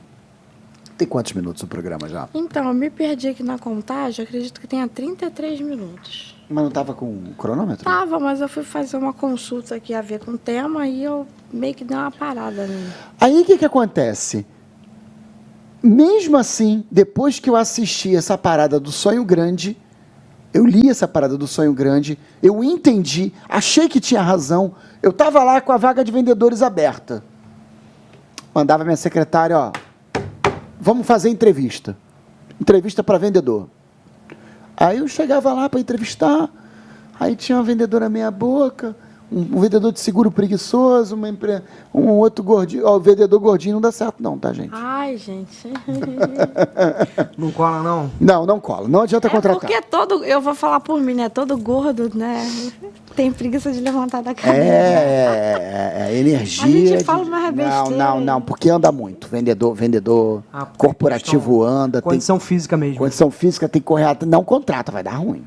Tem quantos minutos o programa já? Então, eu me perdi aqui na contagem, acredito que tenha 33 minutos. Mas não estava com o cronômetro? Tava, mas eu fui fazer uma consulta aqui a ver com o tema e eu meio que dei uma parada nele. Aí, o que acontece? Mesmo assim, depois que eu assisti essa parada do Sonho Grande, eu li essa parada do Sonho Grande, eu entendi, achei que tinha razão, eu estava lá com a vaga de vendedores aberta. Mandava minha secretária, ó, vamos fazer entrevista. Entrevista para vendedor. Aí eu chegava lá para entrevistar, aí tinha uma vendedora meia boca, um vendedor de seguro preguiçoso, um outro gordinho. Ó, o vendedor gordinho não dá certo não, tá, gente? Ai, gente. Não cola, não? Não cola. Não adianta contratar. Porque eu vou falar por mim, né? Todo gordo, né? Tem preguiça de levantar da cadeira. É energia. A gente fala mais besteira. Não, porque anda muito. Vendedor corporativo anda. Condição física mesmo. Condição física, tem que correr. Não contrata, vai dar ruim.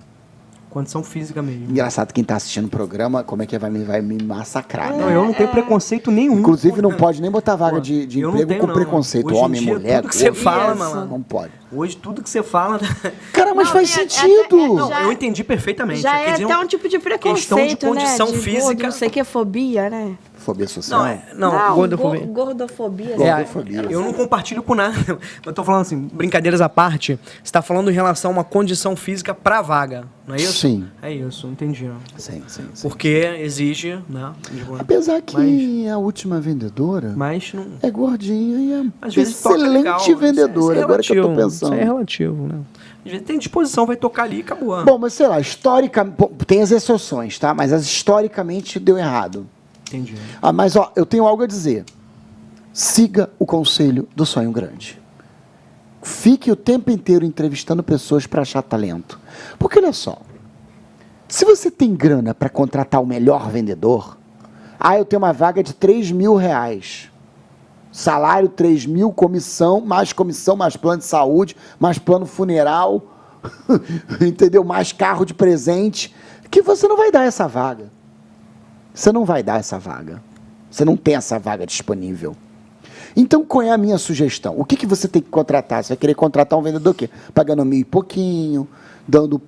Condição física mesmo. Engraçado, quem está assistindo o programa, como é que vai me massacrar, né? Não, eu não tenho preconceito nenhum. Inclusive, não pode nem botar vaga de emprego com preconceito. Hoje homem, dia, mulher, tudo que você fala, mano. Não pode. Hoje, tudo que você fala... Cara, mas faz sentido. Não, eu entendi perfeitamente. Já Quer dizer, até um tipo de preconceito, questão de condição né? física. Não sei o que, fobia, né? Fobia social? Gordofobia. Gordofobia. Gordofobia. Eu não compartilho com nada. Eu tô falando assim, brincadeiras à parte, você tá falando em relação a uma condição física pra vaga, não é isso? Sim. É isso, entendi. Sim. Porque exige, né? Apesar que a última vendedora Mas não... é gordinha e é Às vezes toca excelente legal, vendedora. isso é Agora que eu tô relativo, pensando. Isso é relativo, né? Às vezes tem disposição, vai tocar ali e acabou. Bom, mas sei lá, tem as exceções, tá? Mas historicamente deu errado. Entendi. Mas ó, eu tenho algo a dizer. Siga o conselho do sonho grande. Fique o tempo inteiro entrevistando pessoas para achar talento. Porque olha só, se você tem grana para contratar o melhor vendedor, eu tenho uma vaga de R$3.000. Salário 3.000, comissão, mais plano de saúde, mais plano funeral, entendeu? Mais carro de presente, que você não vai dar essa vaga. Você não vai dar essa vaga. Você não tem essa vaga disponível. Então, qual é a minha sugestão? O que você tem que contratar? Você vai querer contratar um vendedor o quê? Pagando 1.000 e pouquinho, dando,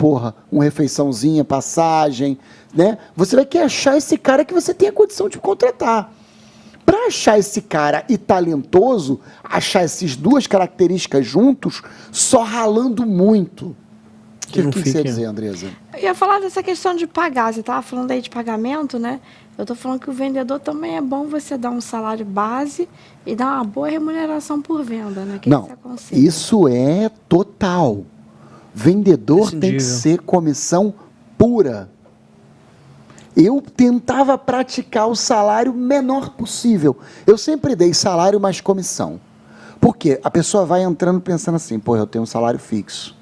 uma refeiçãozinha, passagem, né? Você vai querer achar esse cara que você tem a condição de contratar. Para achar esse cara e talentoso, achar essas duas características juntos, só ralando muito. O que você ia dizer, Andresa? Eu ia falar dessa questão de pagar. Você estava falando aí de pagamento, né? Eu estou falando que o vendedor também é bom você dar um salário base e dar uma boa remuneração por venda, né? Não, isso é total. Vendedor tem que ser comissão pura. Eu tentava praticar o salário menor possível. Eu sempre dei salário mais comissão. Por quê? A pessoa vai entrando pensando assim, eu tenho um salário fixo,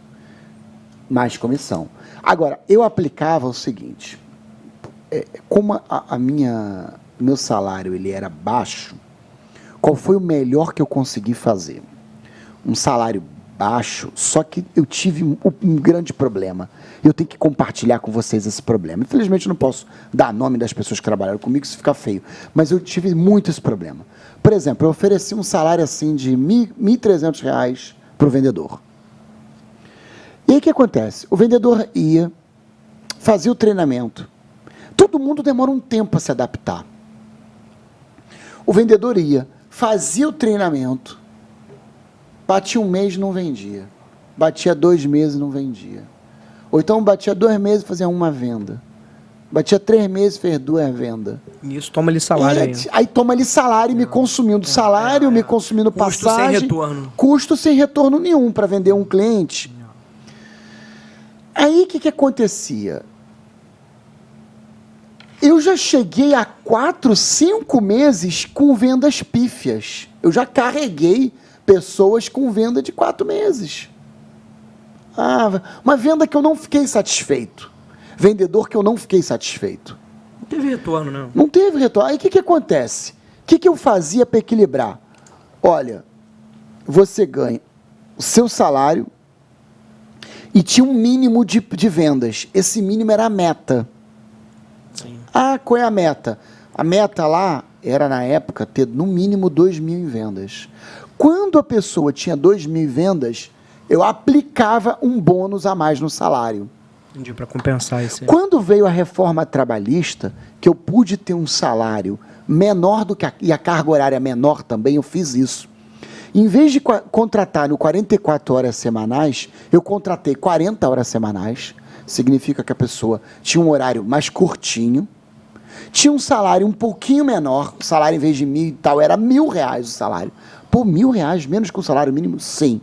mais comissão. Agora, eu aplicava o seguinte, como meu salário ele era baixo, qual foi o melhor que eu consegui fazer? Um salário baixo, só que eu tive um grande problema. Eu tenho que compartilhar com vocês esse problema. Infelizmente, eu não posso dar nome das pessoas que trabalharam comigo, isso fica feio. Mas eu tive muito esse problema. Por exemplo, eu ofereci um salário assim de R$1.300 para o vendedor. E aí o que acontece? O vendedor ia, fazia o treinamento. Todo mundo demora um tempo para se adaptar. O vendedor ia, fazia o treinamento, batia um mês e não vendia. Batia 2 meses e não vendia. Ou então batia 2 meses e fazia uma venda. Batia 3 meses e fez 2 vendas. Isso, toma-lhe salário aí. Aí toma-lhe salário, me consumindo salário, me consumindo custo passagem. Custo sem retorno. Custo sem retorno nenhum para vender um cliente. Aí o que acontecia? Eu já cheguei a 4, 5 meses com vendas pífias. Eu já carreguei pessoas com venda de 4 meses. Uma venda que eu não fiquei satisfeito. Vendedor que eu não fiquei satisfeito. Não teve retorno, não. Não teve retorno. Aí o que acontece? O que eu fazia para equilibrar? Olha, você ganha o seu salário e tinha um mínimo de vendas. Esse mínimo era a meta. Sim. Qual é a meta? A meta lá era, na época, ter no mínimo 2.000 em vendas. Quando a pessoa tinha 2.000 em vendas, eu aplicava um bônus a mais no salário. Entendi, para compensar esse. Quando veio a reforma trabalhista, que eu pude ter um salário menor do que e a carga horária menor também, eu fiz isso. Em vez de contratar no 44 horas semanais, eu contratei 40 horas semanais. Significa que a pessoa tinha um horário mais curtinho, tinha um salário um pouquinho menor, o salário em vez de 1.000 e tal, era R$1.000 o salário. R$1.000 menos que o salário mínimo? Sim.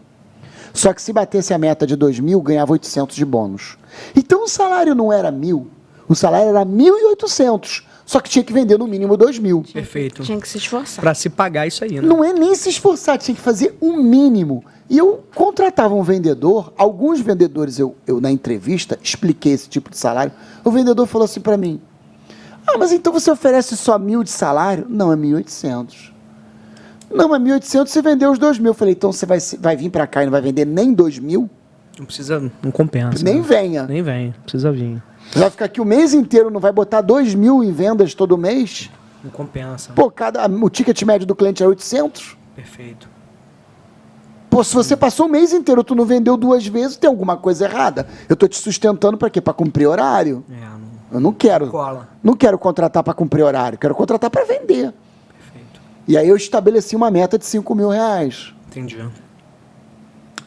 Só que se batesse a meta de 2.000, ganhava 800 de bônus. Então o salário não era 1.000, o salário era 1.800. Só que tinha que vender no mínimo 2.000. Perfeito. Tinha que se esforçar. Para se pagar isso aí, né? Não é nem se esforçar, tinha que fazer um mínimo. E eu contratava um vendedor, alguns vendedores, eu na entrevista expliquei esse tipo de salário. O vendedor falou assim para mim, mas então você oferece só 1.000 de salário? Não, é 1.800. Não, mas 1.800 você vendeu os 2.000. Eu falei, então você vai vir para cá e não vai vender nem 2.000? Não precisa, não compensa. Nem né? venha. Nem venha, precisa vir. Vai ficar aqui o mês inteiro, não vai botar 2.000 em vendas todo mês? Não compensa. O ticket médio do cliente é 800? Perfeito. Se você passou o mês inteiro, tu não vendeu 2 vezes, tem alguma coisa errada. Eu tô te sustentando para quê? Para cumprir horário. Eu não quero. Cola. Não quero contratar para cumprir horário, quero contratar para vender. Perfeito. E aí eu estabeleci uma meta de R$5.000. Entendi.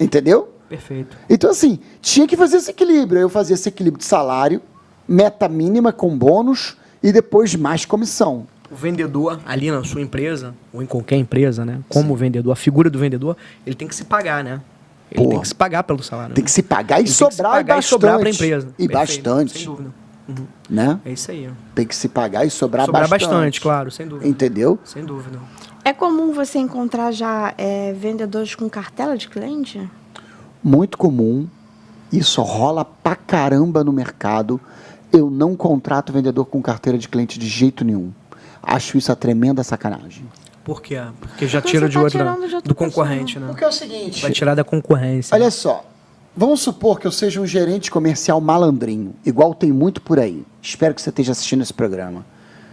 Entendeu? Perfeito. Então, assim, tinha que fazer esse equilíbrio. Eu fazia esse equilíbrio de salário, meta mínima com bônus e depois mais comissão. O vendedor, ali na sua empresa, ou em qualquer empresa, né? Como vendedor, a figura do vendedor, ele tem que se pagar, né? Ele Pô. tem que se pagar pelo salário. Tem né? que se pagar e Ele tem que se sobrar pagar e e sobrar para a bastante. empresa. E Perfeito, bastante. sem dúvida. Uhum. Né? É isso aí. Tem que se pagar e sobrar Sobrar bastante. bastante, claro, sem dúvida. Entendeu? Sem dúvida. É comum você encontrar já vendedores com cartela de cliente? Muito comum. Isso rola pra caramba no mercado. Eu não contrato vendedor com carteira de cliente de jeito nenhum. Acho isso a tremenda sacanagem. Por quê? Porque já Porque tira você de tá outra, tirando de outra do concorrente, né? Porque é o seguinte... Vai tirar da concorrência. Olha só, vamos supor que eu seja um gerente comercial malandrinho, igual tem muito por aí. Espero que você esteja assistindo esse programa.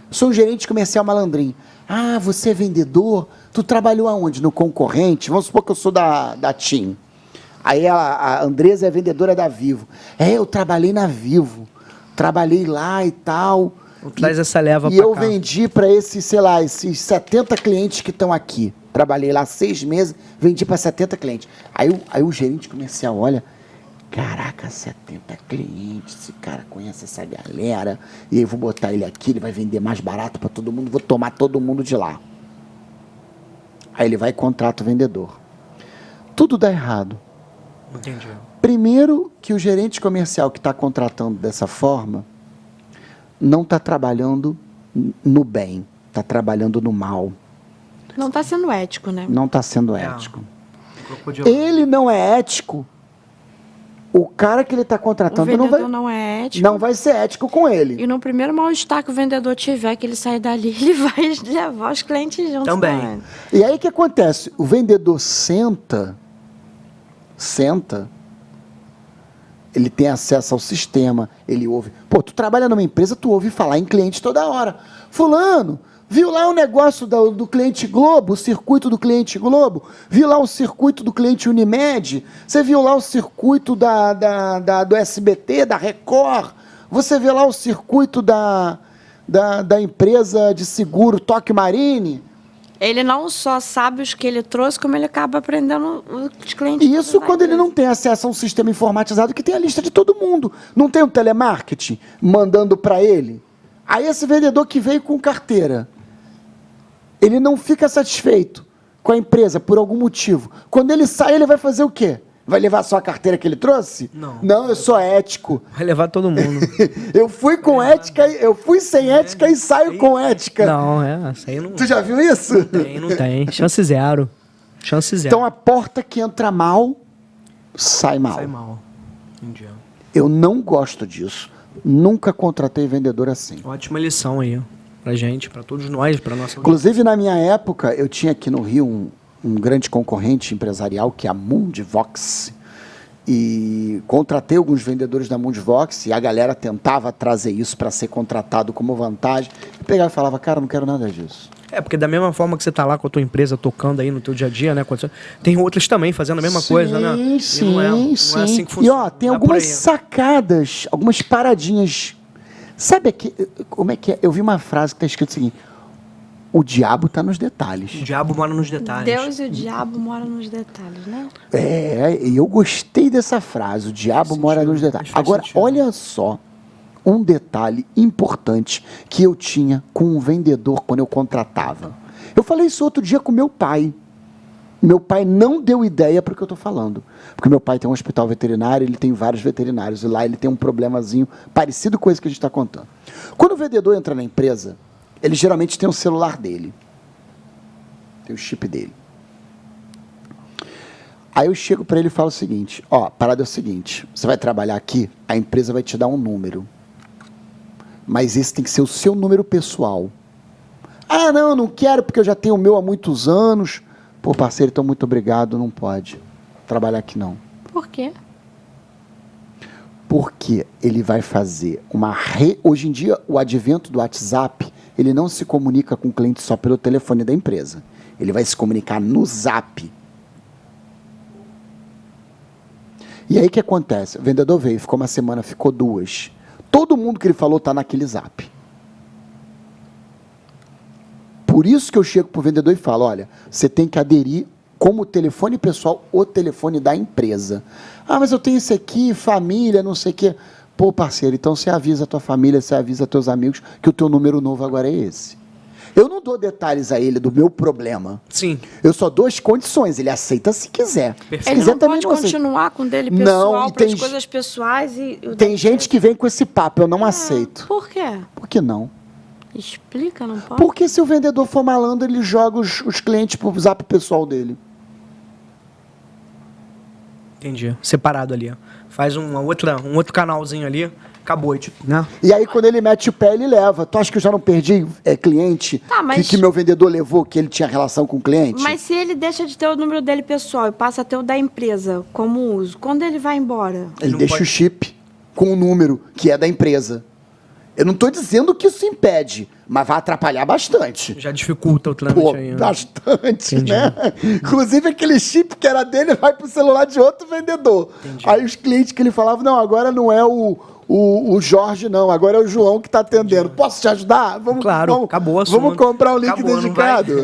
Eu sou um gerente comercial malandrinho. Ah, você é vendedor? Tu trabalhou aonde? No concorrente? Vamos supor que eu sou da TIM. Aí a Andresa é vendedora da Vivo. Eu trabalhei na Vivo. Trabalhei lá e tal. Traz essa leva E pra eu cá. vendi para esses, sei lá, esses 70 clientes que estão aqui. Trabalhei lá 6 meses, vendi para 70 clientes. Aí o gerente comercial olha, caraca, 70 clientes, esse cara conhece essa galera, e aí eu vou botar ele aqui, ele vai vender mais barato para todo mundo, vou tomar todo mundo de lá. Aí ele vai e contrata o vendedor. Tudo dá errado. Entendi. Primeiro que o gerente comercial que está contratando dessa forma não está trabalhando no bem, está trabalhando no mal. Não está sendo ético, né? Não está sendo É. ético. Crocodilo. Ele não é ético, o cara que ele está O contratando vendedor não é ético. não vai ser ético com ele. E no primeiro mal-estar que o vendedor tiver, que ele sair dali, ele vai levar os clientes juntos Também. E aí o que acontece? O vendedor senta, ele tem acesso ao sistema, ele ouve. Pô, tu trabalha numa empresa, tu ouve falar em cliente toda hora. Fulano, viu lá o negócio do cliente Globo, o circuito do cliente Globo? Viu lá o circuito do cliente Unimed? Você viu lá o circuito do SBT, da Record? Você vê lá o circuito da empresa de seguro Tokio Marine? Ele não só sabe os que ele trouxe, como ele acaba aprendendo os clientes. E isso quando ele não tem acesso a um sistema informatizado que tem a lista de todo mundo. Não tem um telemarketing mandando para ele. Aí esse vendedor que veio com carteira, ele não fica satisfeito com a empresa por algum motivo. Quando ele sai, ele vai fazer o quê? Vai levar só a carteira que ele trouxe? Não. Não, eu sou ético. Vai levar todo mundo. Eu fui com ética, eu fui sem ética e saio com ética. Não, isso aí não Tu já viu isso? tem, não tem. Chance zero. Chance zero. Então a porta que entra mal, sai mal. Sai mal. Entendi. Eu não gosto disso. Nunca contratei vendedor assim. Ótima lição aí. Pra gente, pra todos nós, pra nossa... Inclusive, na minha época, eu tinha aqui no Rio um grande concorrente empresarial, que é a Mundvox. E contratei alguns vendedores da Mundvox e a galera tentava trazer isso para ser contratado como vantagem. Eu pegava e falava, cara, não quero nada disso. É, porque da mesma forma que você tá lá com a tua empresa tocando aí no teu dia a dia, né? Tem outras também fazendo a mesma coisa, né? E Sim, não é sim. assim que E funciona. ó, tem Não é por algumas aí. sacadas, algumas paradinhas. Sabe aqui, como é que é? Eu vi uma frase que está escrito o seguinte, o diabo está nos detalhes. O diabo mora nos detalhes. Deus e o diabo moram nos detalhes, né? E eu gostei dessa frase, o diabo mora nos detalhes. faz Agora, sentido. olha só, um detalhe importante que eu tinha com um vendedor quando eu contratava. Eu falei isso outro dia com meu pai. Meu pai não deu ideia para o que eu estou falando. Porque meu pai tem um hospital veterinário, ele tem vários veterinários, e lá ele tem um problemazinho parecido com esse que a gente está contando. Quando o vendedor entra na empresa, ele geralmente tem o celular dele. Tem o chip dele. Aí eu chego para ele e falo o seguinte, ó, a parada é o seguinte, você vai trabalhar aqui, a empresa vai te dar um número. Mas esse tem que ser o seu número pessoal. Ah, não quero porque eu já tenho o meu há muitos anos. Pô, parceiro, então muito obrigado, não pode trabalhar aqui não. Por quê? Porque ele vai fazer Hoje em dia, o advento do WhatsApp, ele não se comunica com o cliente só pelo telefone da empresa. Ele vai se comunicar no Zap. E aí o que acontece? O vendedor veio, ficou uma semana, ficou 2. Todo mundo que ele falou está naquele zap. Por isso que eu chego para o vendedor e falo, olha, você tem que aderir como telefone pessoal o telefone da empresa. Ah, mas eu tenho esse aqui, família, não sei o quê. Pô, parceiro, então você avisa a tua família, você avisa teus amigos que o teu número novo agora é esse. Eu não dou detalhes a ele do meu problema. Sim. Eu só dou as condições. Ele aceita se quiser. Perfeito. Se Ele quiser, não também pode aceita. continuar com o dele Não, pessoal e para tem as coisas pessoais e... Tem gente que vem com esse papo, eu não aceito. Por quê? Por que não? Explica, não pode? Porque se o vendedor for malandro, ele joga os clientes pro zap pessoal dele. Entendi. Separado ali. Faz um outro canalzinho ali. Acabou, tipo, né? E aí, quando ele mete o pé, ele leva. Tu acha que eu já não perdi cliente Tá, mas- que meu vendedor levou, que ele tinha relação com o cliente? Mas se ele deixa de ter o número dele pessoal e passa a ter o da empresa como uso, quando ele vai embora? Ele não deixa pode- o chip com o número que é da empresa. Eu não estou dizendo que isso impede, mas vai atrapalhar bastante. Já dificulta o trâmite Pô, aí. Né? bastante, Entendi. né? Inclusive, aquele chip que era dele vai pro celular de outro vendedor. Entendi. Aí os clientes que ele falava, não, agora não é o Jorge, não, agora é o João que está atendendo. Posso te ajudar? Claro, acabou o assunto. Vamos comprar um link Acabou, dedicado?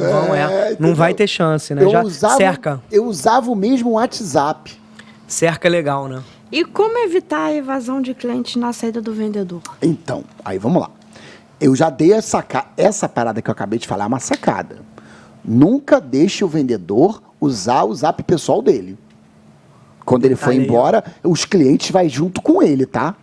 Não vai ter chance, né? Já cerca. Eu usava o mesmo WhatsApp. Cerca é legal, né? E como evitar a evasão de clientes na saída do vendedor? Então, aí vamos lá. Eu já dei essa parada que eu acabei de falar, é uma sacada. Nunca deixe o vendedor usar o zap pessoal dele. Quando ele for Detalhe aí, embora, os clientes vão junto com ele, tá?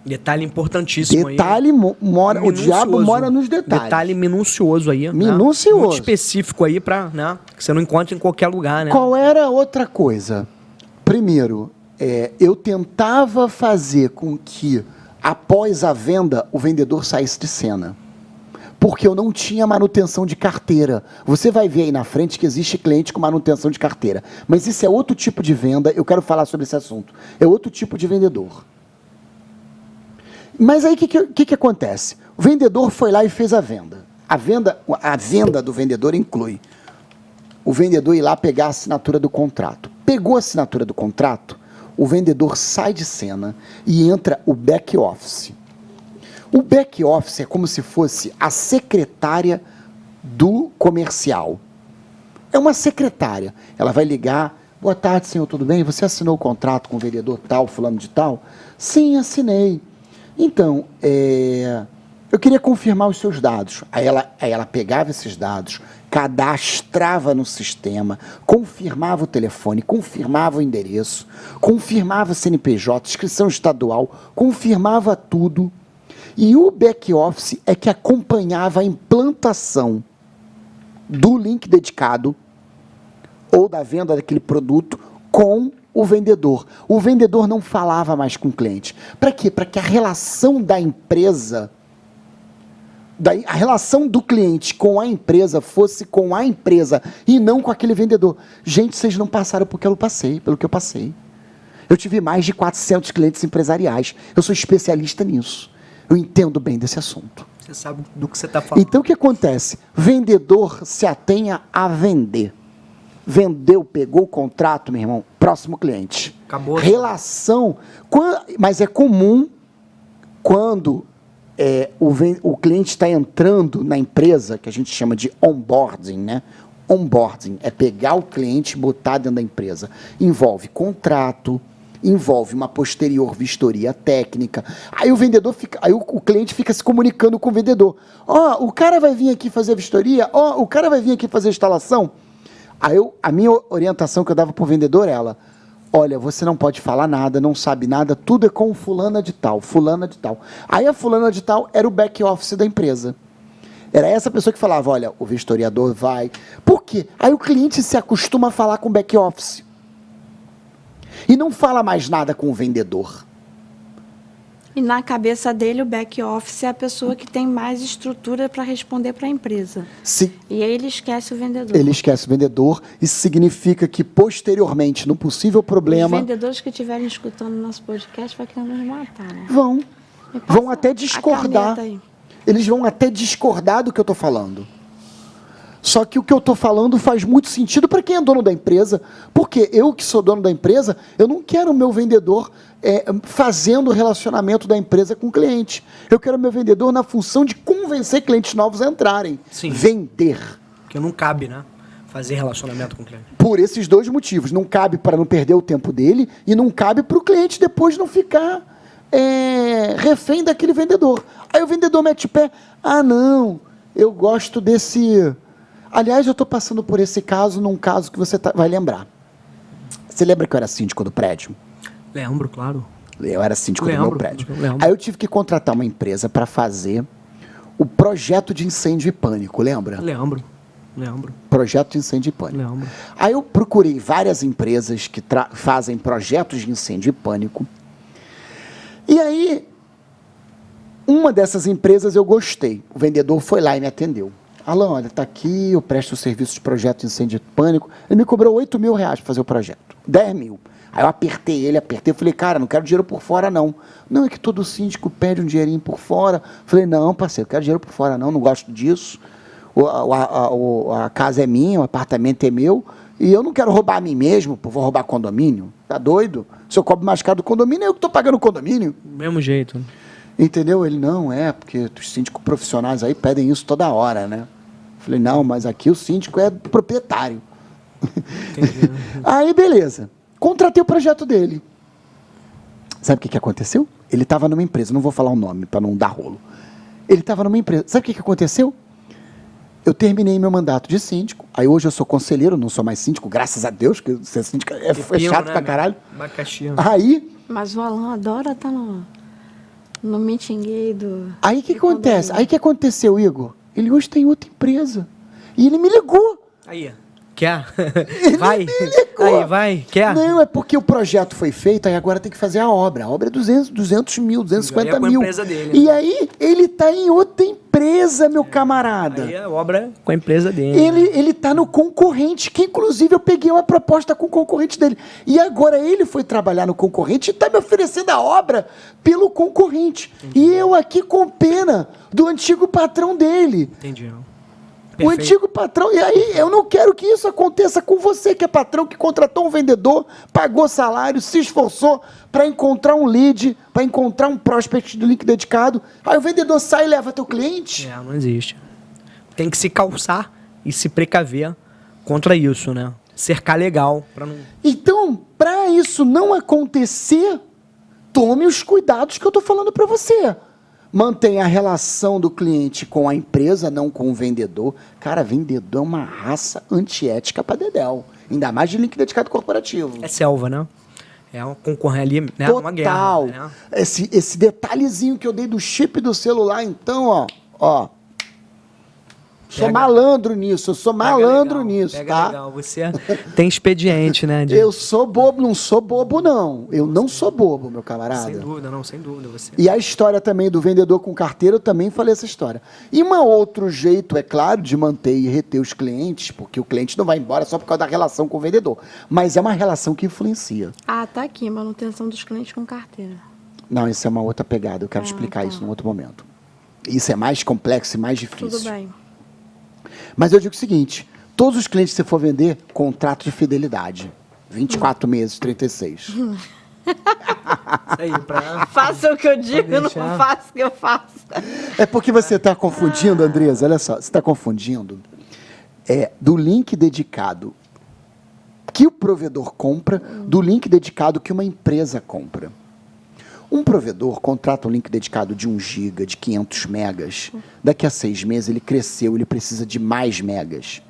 Detalhe importantíssimo Detalhe, o diabo mora nos detalhes. Detalhe minucioso aí. Minucioso. Né? Muito específico aí pra, né? Que você não encontra em qualquer lugar, né? Qual era a outra coisa? Primeiro, eu tentava fazer com que, após a venda, o vendedor saísse de cena. Porque eu não tinha manutenção de carteira. Você vai ver aí na frente que existe cliente com manutenção de carteira. Mas isso é outro tipo de venda, eu quero falar sobre esse assunto. É outro tipo de vendedor. Mas aí o que acontece? O vendedor foi lá e fez a venda. A venda do vendedor inclui o vendedor ir lá pegar a assinatura do contrato. Pegou a assinatura do contrato, o vendedor sai de cena e entra o back office. O back office é como se fosse a secretária do comercial. É uma secretária. Ela vai ligar. Boa tarde, senhor, tudo bem? Você assinou o contrato com o vendedor tal, fulano de tal? Sim, assinei. Então, eu queria confirmar os seus dados. Aí ela pegava esses dados, cadastrava no sistema, confirmava o telefone, confirmava o endereço, confirmava CNPJ, inscrição estadual, confirmava tudo. E o back-office é que acompanhava a implantação do link dedicado ou da venda daquele produto com o vendedor. O vendedor não falava mais com o cliente. Para quê? Para que a relação da empresa, a relação do cliente com a empresa fosse com a empresa e não com aquele vendedor. Gente, vocês não passaram pelo que eu passei. Eu tive mais de 400 clientes empresariais. Eu sou especialista nisso. Eu entendo bem desse assunto. Você sabe do que você está falando. Então, o que acontece? Vendedor se atenha a vender. Vendeu, pegou o contrato, meu irmão, próximo cliente. Acabou. Relação, mas é comum quando o cliente está entrando na empresa, que a gente chama de onboarding, né? Onboarding é pegar o cliente e botar dentro da empresa. Envolve contrato, envolve uma posterior vistoria técnica. Aí o cliente fica se comunicando com o vendedor. O cara vai vir aqui fazer a vistoria? O cara vai vir aqui fazer a instalação? Aí a minha orientação que eu dava para o vendedor era, olha, você não pode falar nada, não sabe nada, tudo é com fulana de tal, fulana de tal. Aí a fulana de tal era o back office da empresa. Era essa pessoa que falava, olha, o vistoriador vai... Por quê? Aí o cliente se acostuma a falar com o back office. E não fala mais nada com o vendedor. E na cabeça dele, o back office é a pessoa que tem mais estrutura para responder para a empresa. E aí ele esquece o vendedor. Ele esquece o vendedor. Isso significa que, posteriormente, no possível problema... Os vendedores que estiverem escutando o nosso podcast vão querer nos matar, né? Vão até discordar. Aí. Eles vão até discordar do que eu estou falando. Só que o que eu estou falando faz muito sentido para quem é dono da empresa, porque eu que sou dono da empresa, eu não quero o meu vendedor fazendo o relacionamento da empresa com o cliente. Eu quero o meu vendedor na função de convencer clientes novos a entrarem. Sim. Vender. Porque não cabe, né? Fazer relacionamento com o cliente. Por esses dois motivos. Não cabe para não perder o tempo dele e não cabe para o cliente depois não ficar refém daquele vendedor. Aí o vendedor mete pé. Ah, não, eu gosto desse... Aliás, eu estou passando por esse caso, num caso que você vai lembrar. Você lembra que eu era síndico do prédio? Lembro, claro. Eu era síndico do meu prédio. Lembro. Aí eu tive que contratar uma empresa para fazer o projeto de incêndio e pânico, lembra? Lembro. Projeto de incêndio e pânico. Lembro. Aí eu procurei várias empresas que fazem projetos de incêndio e pânico. E aí, uma dessas empresas eu gostei. O vendedor foi lá e me atendeu. Alan, olha, tá aqui, eu presto o serviço de projeto de incêndio e pânico. Ele me cobrou R$8.000 para fazer o projeto. 10 mil. Aí eu apertei, falei, cara, não quero dinheiro por fora, não. Não, é que todo síndico pede um dinheirinho por fora. Falei, não, parceiro, quero dinheiro por fora, não gosto disso. A casa é minha, o apartamento é meu, e eu não quero roubar a mim mesmo, vou roubar condomínio. Tá doido? Se eu cobro mais caro do condomínio, eu que estou pagando o condomínio. Mesmo jeito. Entendeu? Ele, não, porque os síndicos profissionais aí pedem isso toda hora, né? Falei, não, mas aqui o síndico é proprietário. Entendi. Aí, beleza. Contratei o projeto dele. Sabe o que aconteceu? Ele estava numa empresa, não vou falar o nome para não dar rolo. Ele estava numa empresa. Sabe o que aconteceu? Eu terminei meu mandato de síndico. Aí hoje eu sou conselheiro, não sou mais síndico, graças a Deus, que ser síndico é chato, né, pra caralho. Abacaxi. Aí... Mas o Alan adora estar no meeting gay do... Aí o que acontece? Aí o que aconteceu, Igor? Ele hoje tem outra empresa. E ele me ligou. Aí, quer? Ele Vai. me ligou. Aí, vai. Quer? Não, é porque o projeto foi feito, aí agora tem que fazer a obra. A obra é 200 mil, 250 Aí é com a mil. empresa dele, E né? aí ele tá em outra empresa, meu camarada. Aí a obra com a empresa dele. Ele tá no concorrente, que inclusive eu peguei uma proposta com o concorrente dele. E agora ele foi trabalhar no concorrente e tá me oferecendo a obra pelo concorrente. Entendi. E eu aqui com pena do antigo patrão dele. Entendi. O antigo patrão. E aí eu não quero que isso aconteça com você, que é patrão, que contratou um vendedor, pagou salário, se esforçou para encontrar um lead, para encontrar um prospect do link dedicado. Aí o vendedor sai e leva teu cliente. Não existe. Tem que se calçar e se precaver contra isso, né? Cercar legal. Pra não... Então, para isso não acontecer, tome os cuidados que eu estou falando para você. Mantenha a relação do cliente com a empresa, não com o vendedor. Cara, vendedor é uma raça antiética para dedéu. Ainda mais de link dedicado corporativo. É selva, né? É uma concorrência ali, né? Total. Uma guerra. Né? Esse detalhezinho que eu dei do chip do celular, então, ó. Sou malandro nisso, eu sou malandro nisso, tá? Legal. Você tem expediente, né? Eu sou bobo, não sou bobo, não. Eu não sou bobo, meu camarada. Sem dúvida, não, sem dúvida. Você. E a história também do vendedor com carteira, eu também falei essa história. E um outro jeito, é claro, de manter e reter os clientes, porque o cliente não vai embora só por causa da relação com o vendedor. Mas é uma relação que influencia. Ah, tá aqui, manutenção dos clientes com carteira. Não, isso é uma outra pegada, eu quero explicar isso num outro momento. Isso é mais complexo e mais difícil. Tudo bem. Mas eu digo o seguinte, todos os clientes que você for vender, contrato de fidelidade. 24 meses, 36. Aí, Faça o que eu digo, não faça o que eu faço. É porque você está confundindo, Andresa, olha só, você está confundindo do link dedicado que o provedor compra do link dedicado que uma empresa compra. Um provedor contrata um link dedicado de 1 GB, de 500 megas. Daqui a 6 meses ele cresceu, ele precisa de mais megas.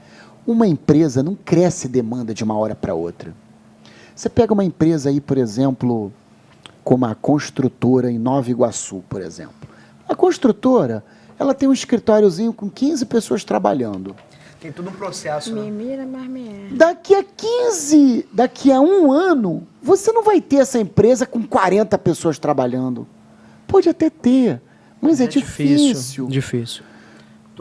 Uma empresa não cresce demanda de uma hora para outra. Você pega uma empresa aí, por exemplo, como a construtora em Nova Iguaçu, por exemplo. A construtora, ela tem um escritóriozinho com 15 pessoas trabalhando. Tem todo um processo. Me mira, mas me é. Daqui a 1 ano, você não vai ter essa empresa com 40 pessoas trabalhando. Pode até ter, mas é difícil. Difícil.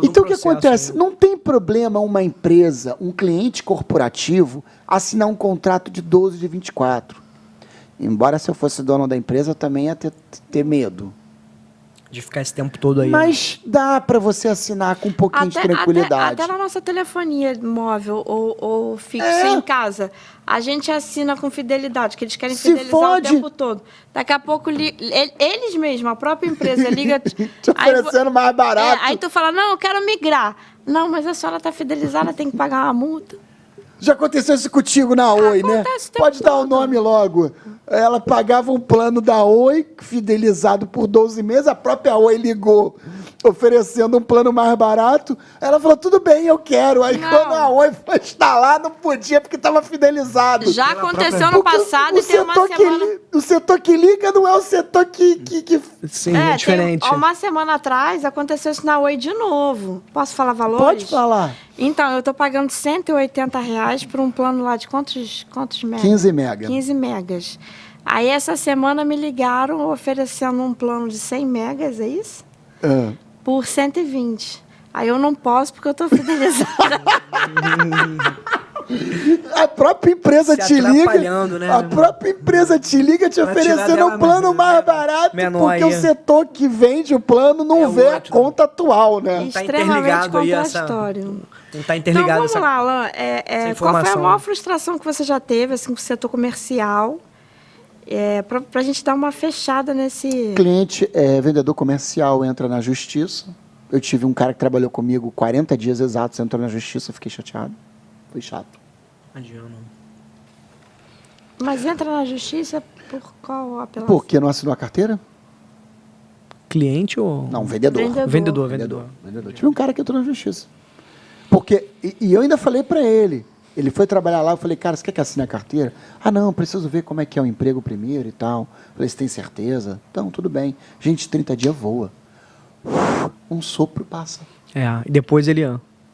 Então o que acontece? Não tem problema uma empresa, um cliente corporativo, assinar um contrato de 12 de 24. Embora se eu fosse dono da empresa, eu também ia ter medo. De ficar esse tempo todo aí. Mas dá para você assinar com um pouquinho de tranquilidade. Até na nossa telefonia móvel ou fixa em casa, a gente assina com fidelidade, que eles querem fidelizar o tempo todo. Daqui a pouco, eles mesmos, a própria empresa liga... Te oferecendo mais barato. Aí tu fala, não, eu quero migrar. Não, mas a senhora está fidelizada, tem que pagar uma multa. Já aconteceu isso contigo na Oi, né? Pode dar o nome logo. Ela pagava um plano da Oi, fidelizado por 12 meses, a própria Oi ligou, oferecendo um plano mais barato. Ela falou, tudo bem, eu quero. Aí quando a Oi foi instalar, não podia, porque estava fidelizado. Já aconteceu no passado e tem uma semana... O setor que liga não é o setor que... Sim, é diferente. Uma semana atrás, aconteceu isso na Oi de novo. Posso falar valores? Pode falar. Então, eu estou pagando R$180 por um plano lá de quantos megas? 15 megas. 15 megas. Aí, essa semana, me ligaram oferecendo um plano de 100 megas, é isso? Por 120. Aí, eu não posso porque eu estou fidelizada. A própria empresa te liga, né? a própria empresa te liga te oferecendo um plano mais barato, porque o setor que vende o plano não vê a conta atual, né? Extremamente contraditório. Não está interligado. Então, vamos lá, Alan. Qual foi a maior frustração que você já teve assim, com o setor comercial? Para a gente dar uma fechada nesse... Cliente, vendedor comercial, entra na justiça. Eu tive um cara que trabalhou comigo 40 dias exatos, entrou na justiça, fiquei chateado. Foi chato. Adianta. Mas entra na justiça por qual apelação? Porque não assinou a carteira? Cliente ou... Não, vendedor. Vendedor. Tive um cara que entrou na justiça. Porque, e eu ainda falei para ele, ele foi trabalhar lá, eu falei, cara, você quer que assine a carteira? Ah, não, preciso ver como é que é o emprego primeiro e tal. Falei, você tem certeza? Então, tudo bem. Gente, 30 dias voa. Um sopro passa. E depois ele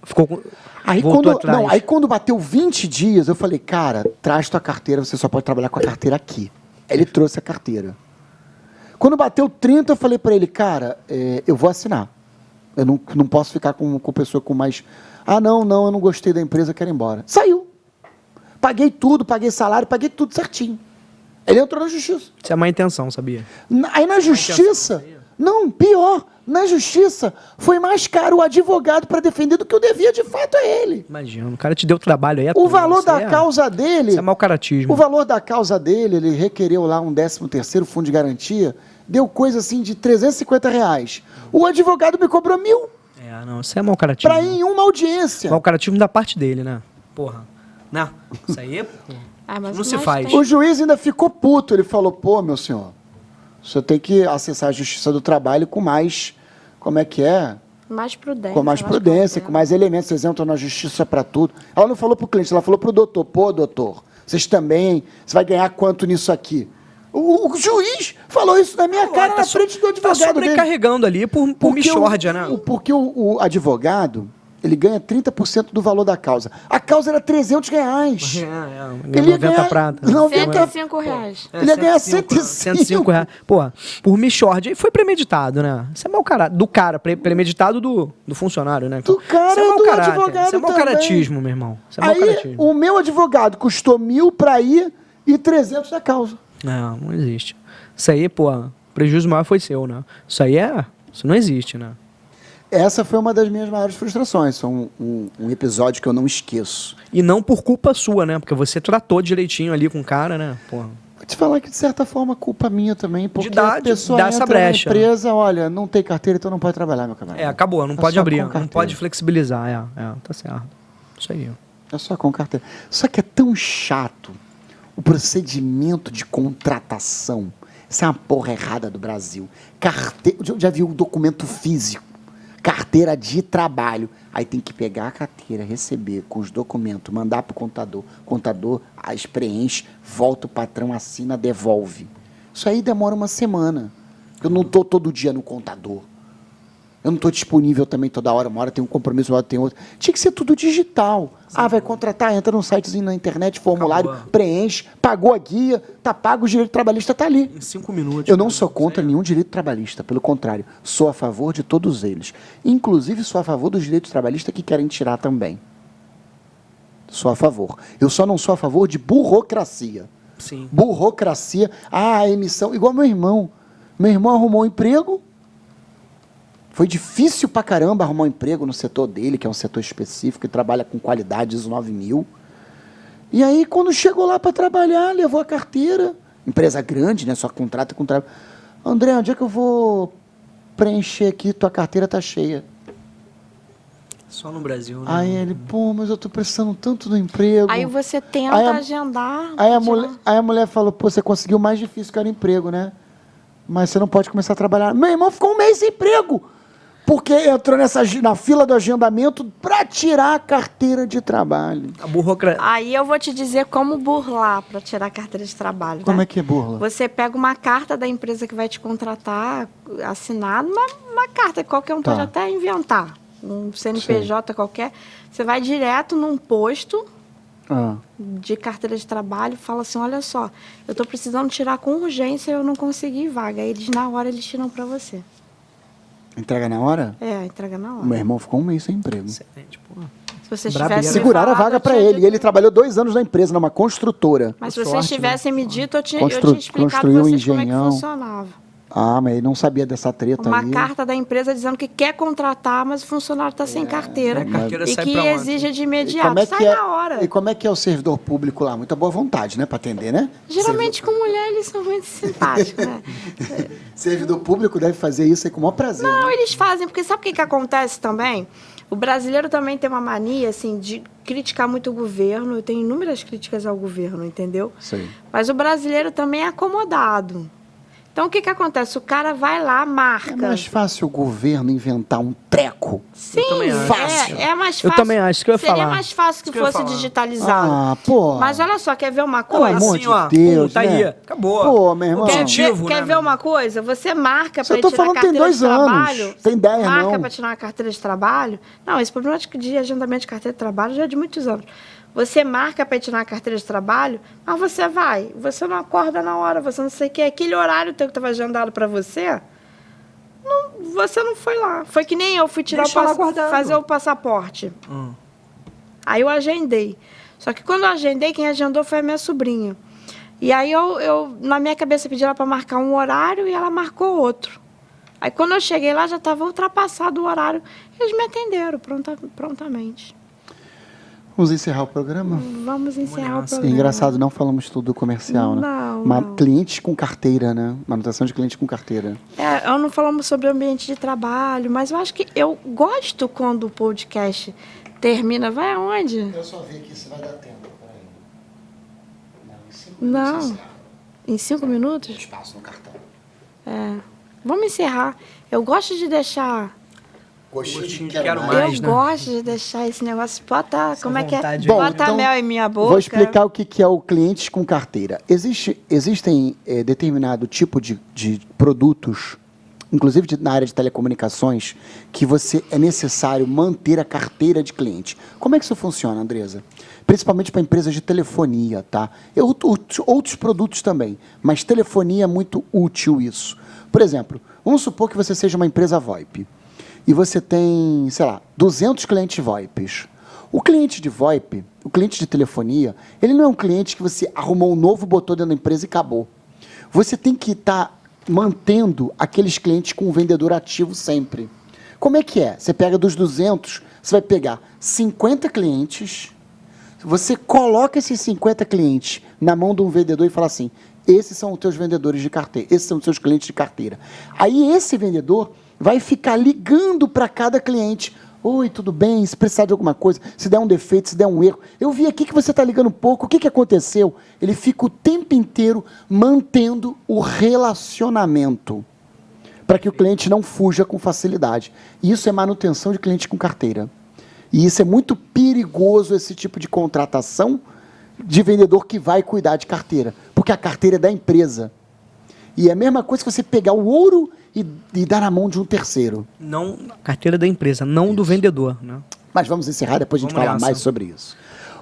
ficou com... Aí quando bateu 20 dias, eu falei, cara, traz tua carteira, você só pode trabalhar com a carteira aqui. Ele trouxe a carteira. Quando bateu 30, eu falei para ele, cara, eu vou assinar. Eu não posso ficar com pessoa com mais... Ah, não, eu não gostei da empresa, eu quero ir embora. Saiu. Paguei tudo, paguei salário, paguei tudo certinho. Ele entrou na justiça. Isso é má intenção, sabia? Aí na justiça... Não, pior. Na justiça, foi mais caro o advogado para defender do que eu devia de fato a ele. Imagina, o cara te deu trabalho aí. O valor da causa dele... Isso é mau caratismo. O valor da causa dele, ele requereu lá um 13º fundo de garantia, deu coisa assim de R$350. O advogado me cobrou 1.000. Não, isso é mau caratismo. Pra ir em uma audiência. Mau caratismo da parte dele, né? Porra. Não, isso aí não se faz. O juiz ainda ficou puto. Ele falou, pô, meu senhor, você tem que acessar a Justiça do Trabalho com mais... Como é que é? Mais prudência. Com mais prudência, com mais elementos. Vocês entram na justiça para tudo. Ela não falou para o cliente, ela falou para o doutor. Pô, doutor, vocês também... Você vai ganhar quanto nisso aqui? O juiz falou isso na minha cara, na frente do advogado dele. Tá sobrecarregando ali por mixórdia, né? Porque o advogado... Ele ganha 30% do valor da causa. A causa era R$300. Ele ia ganhar prata. R$105. Ele ia ganhar R$105. Pô, por mixórdia. E foi premeditado, né? Isso é mau caráter. Do cara, premeditado do funcionário, né? Do cara e do advogado. Isso é mau caratismo, meu irmão. Isso é mau caratismo. O meu advogado custou 1.000 para ir e 300 da causa. Não existe. Isso aí, pô, o prejuízo maior foi seu, né? Isso não existe, né? Essa foi uma das minhas maiores frustrações. Foi um episódio que eu não esqueçço. E não por culpa sua, né? Porque você tratou direitinho ali com o cara, né? Porra. Vou te falar que, de certa forma, culpa minha também. Porque a pessoa dá essa brecha. Na empresa, olha, não tem carteira, então não pode trabalhar, meu camarada. Acabou. Não pode abrir. Não pode flexibilizar. Tá certo. Isso aí. É só com carteira. Só que é tão chato o procedimento de contratação. Isso é uma porra errada do Brasil. Eu já vi um documento físico. Carteira de trabalho. Aí tem que pegar a carteira, receber com os documentos, mandar para o contador. Contador as preenche, volta o patrão, assina, devolve. Isso aí demora uma semana. Eu não estou todo dia no contador. Eu não estou disponível também toda hora. Uma hora tem um compromisso, uma hora tem outro. Tinha que ser tudo digital. Vai contratar, entra num sitezinho na internet, formulário, preenche, pagou a guia, tá pago, o direito trabalhista tá ali. Em 5 minutos. Eu não sou contra nenhum direito trabalhista, pelo contrário, sou a favor de todos eles. Inclusive, sou a favor dos direitos trabalhistas que querem tirar também. Sou a favor. Eu só não sou a favor de burocracia. Sim. Burocracia, a emissão, igual meu irmão. Meu irmão arrumou um emprego, Foi difícil pra caramba arrumar um emprego no setor dele, que é um setor específico, e trabalha com qualidade ISO 9000. E aí, quando chegou lá para trabalhar, levou a carteira. Empresa grande, né? Só contrata com trabalho. André, onde é que eu vou preencher aqui? Tua carteira tá cheia. Só no Brasil, né? Aí ele, pô, mas eu tô precisando tanto do emprego. Aí você tenta agendar. Aí a mulher falou, pô, você conseguiu o mais difícil, que era o emprego, né? Mas você não pode começar a trabalhar. Meu irmão ficou um mês sem emprego, porque entrou na fila do agendamento para tirar a carteira de trabalho. A burocracia. Aí eu vou te dizer como burlar para tirar a carteira de trabalho. Como né? é que burla? Você pega uma carta da empresa que vai te contratar, assinada, uma carta que qualquer um pode até inventar. Um CNPJ qualquer. Você vai direto num posto de carteira de trabalho, fala assim, olha só, eu estou precisando tirar com urgência e eu não consegui vaga. Aí na hora eles tiram para você. Entrega na hora? É, entrega na hora. Meu irmão ficou um mês sem emprego. Excelente, pô. Se vocês Brabeira. tivessem Seguraram a falado, vaga eu para tinha ele. dito- E ele trabalhou 2 anos na empresa, numa construtora. Mas se Sorte, vocês tivessem me dito, eu tinha Construiu explicado para vocês como é que engenhão. funcionava. Ah, mas ele não sabia dessa treta Uma aí. carta da empresa dizendo que quer contratar, mas o funcionário está sem carteira. A carteira E sai que pra onde? exige de E imediato. como é Sai que é, na hora. e como é que é o servidor público lá? Muita boa vontade, né? Para atender, né? Geralmente com mulher eles são muito simpáticos, né? Servidor público deve fazer isso aí com o maior prazer. Não, né? eles fazem, porque sabe o que acontece também? O brasileiro também tem uma mania, assim, de criticar muito o governo. Eu tenho inúmeras críticas ao governo, entendeu? Sei. Mas o brasileiro também é acomodado. Então, o que acontece? O cara vai lá, marca. É mais fácil o governo inventar um treco. Sim, também acho. é mais fácil. Eu também acho, isso que eu ia Seria falar. mais fácil que Isso que eu ia fosse falar. digitalizado. Ah, pô. Mas olha só, quer ver uma Pelo coisa? amor Assim, de ó, Deus, tá né? aí, acabou. Pô, meu irmão. Objetivo, Quer né, ver uma coisa? Você marca Isso eu para tô tirar a falando tem carteira 2 de anos. trabalho. Tem 10 marca não. para tirar uma carteira de trabalho. Não, esse problema de agendamento de carteira de trabalho já é de muitos anos. Você marca para tirar uma carteira de trabalho, mas você vai. Você não acorda na hora, você não sei o que. Aquele horário teu que estava agendado para você, você não foi lá. Foi que nem eu fui tirar Deixa lá guardado. fazer o passaporte. Aí eu agendei. Só que quando eu agendei, quem agendou foi a minha sobrinha. E aí eu na minha cabeça, pedi ela para marcar um horário e ela marcou outro. Aí quando eu cheguei lá, já estava ultrapassado o horário. Eles me atenderam prontamente. Vamos encerrar o programa? Vamos encerrar o É programa. engraçado, não falamos tudo do comercial, né? Não. Clientes com carteira, né? Manutenção de clientes com carteira. Eu não falamos sobre o ambiente de trabalho, mas eu acho que eu gosto quando o podcast termina. Vai aonde? Eu só vi aqui se vai dar tempo. Peraí. Não. Em 5 minutos? Espaço no cartão. Vamos encerrar. Eu gosto de deixar... Gostinho de quero Eu mais, né? gosto de deixar esse negócio. Bota, como é que é? vontade. Bom, Bota então, mel em minha boca. Vou explicar o que é o clientes com carteira. Existem determinado tipo de produtos, inclusive na área de telecomunicações, que é necessário manter a carteira de cliente. Como é que isso funciona, Andresa? Principalmente para empresas de telefonia, tá? Outros produtos também, mas telefonia é muito útil isso. Por exemplo, vamos supor que você seja uma empresa VoIP e você tem, sei lá, 200 clientes VoIPs. O cliente de VoIP, o cliente de telefonia, ele não é um cliente que você arrumou um novo, botou dentro da empresa e acabou. Você tem que estar mantendo aqueles clientes com o vendedor ativo sempre. Como é que é? Você pega dos 200, você vai pegar 50 clientes, você coloca esses 50 clientes na mão de um vendedor e fala assim, esses são os teus vendedores de carteira, esses são os seus clientes de carteira. Aí esse vendedor vai ficar ligando para cada cliente. Oi, tudo bem? Se precisar de alguma coisa, se der um defeito, se der um erro. Eu vi aqui que você está ligando pouco, o que aconteceu? Ele fica o tempo inteiro mantendo o relacionamento para que o cliente não fuja com facilidade. Isso é manutenção de cliente com carteira. E isso é muito perigoso, esse tipo de contratação de vendedor que vai cuidar de carteira, porque a carteira é da empresa. E é a mesma coisa que você pegar o ouro e dar na mão de um terceiro. Não, carteira da empresa, não do vendedor, né? Mas vamos encerrar, depois a gente Vamos fala nessa. mais sobre isso.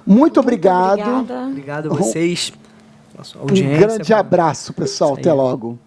Muito obrigado. Obrigada. Obrigado a vocês, pela sua Um audiência. grande abraço, pessoal. Isso aí. Até logo.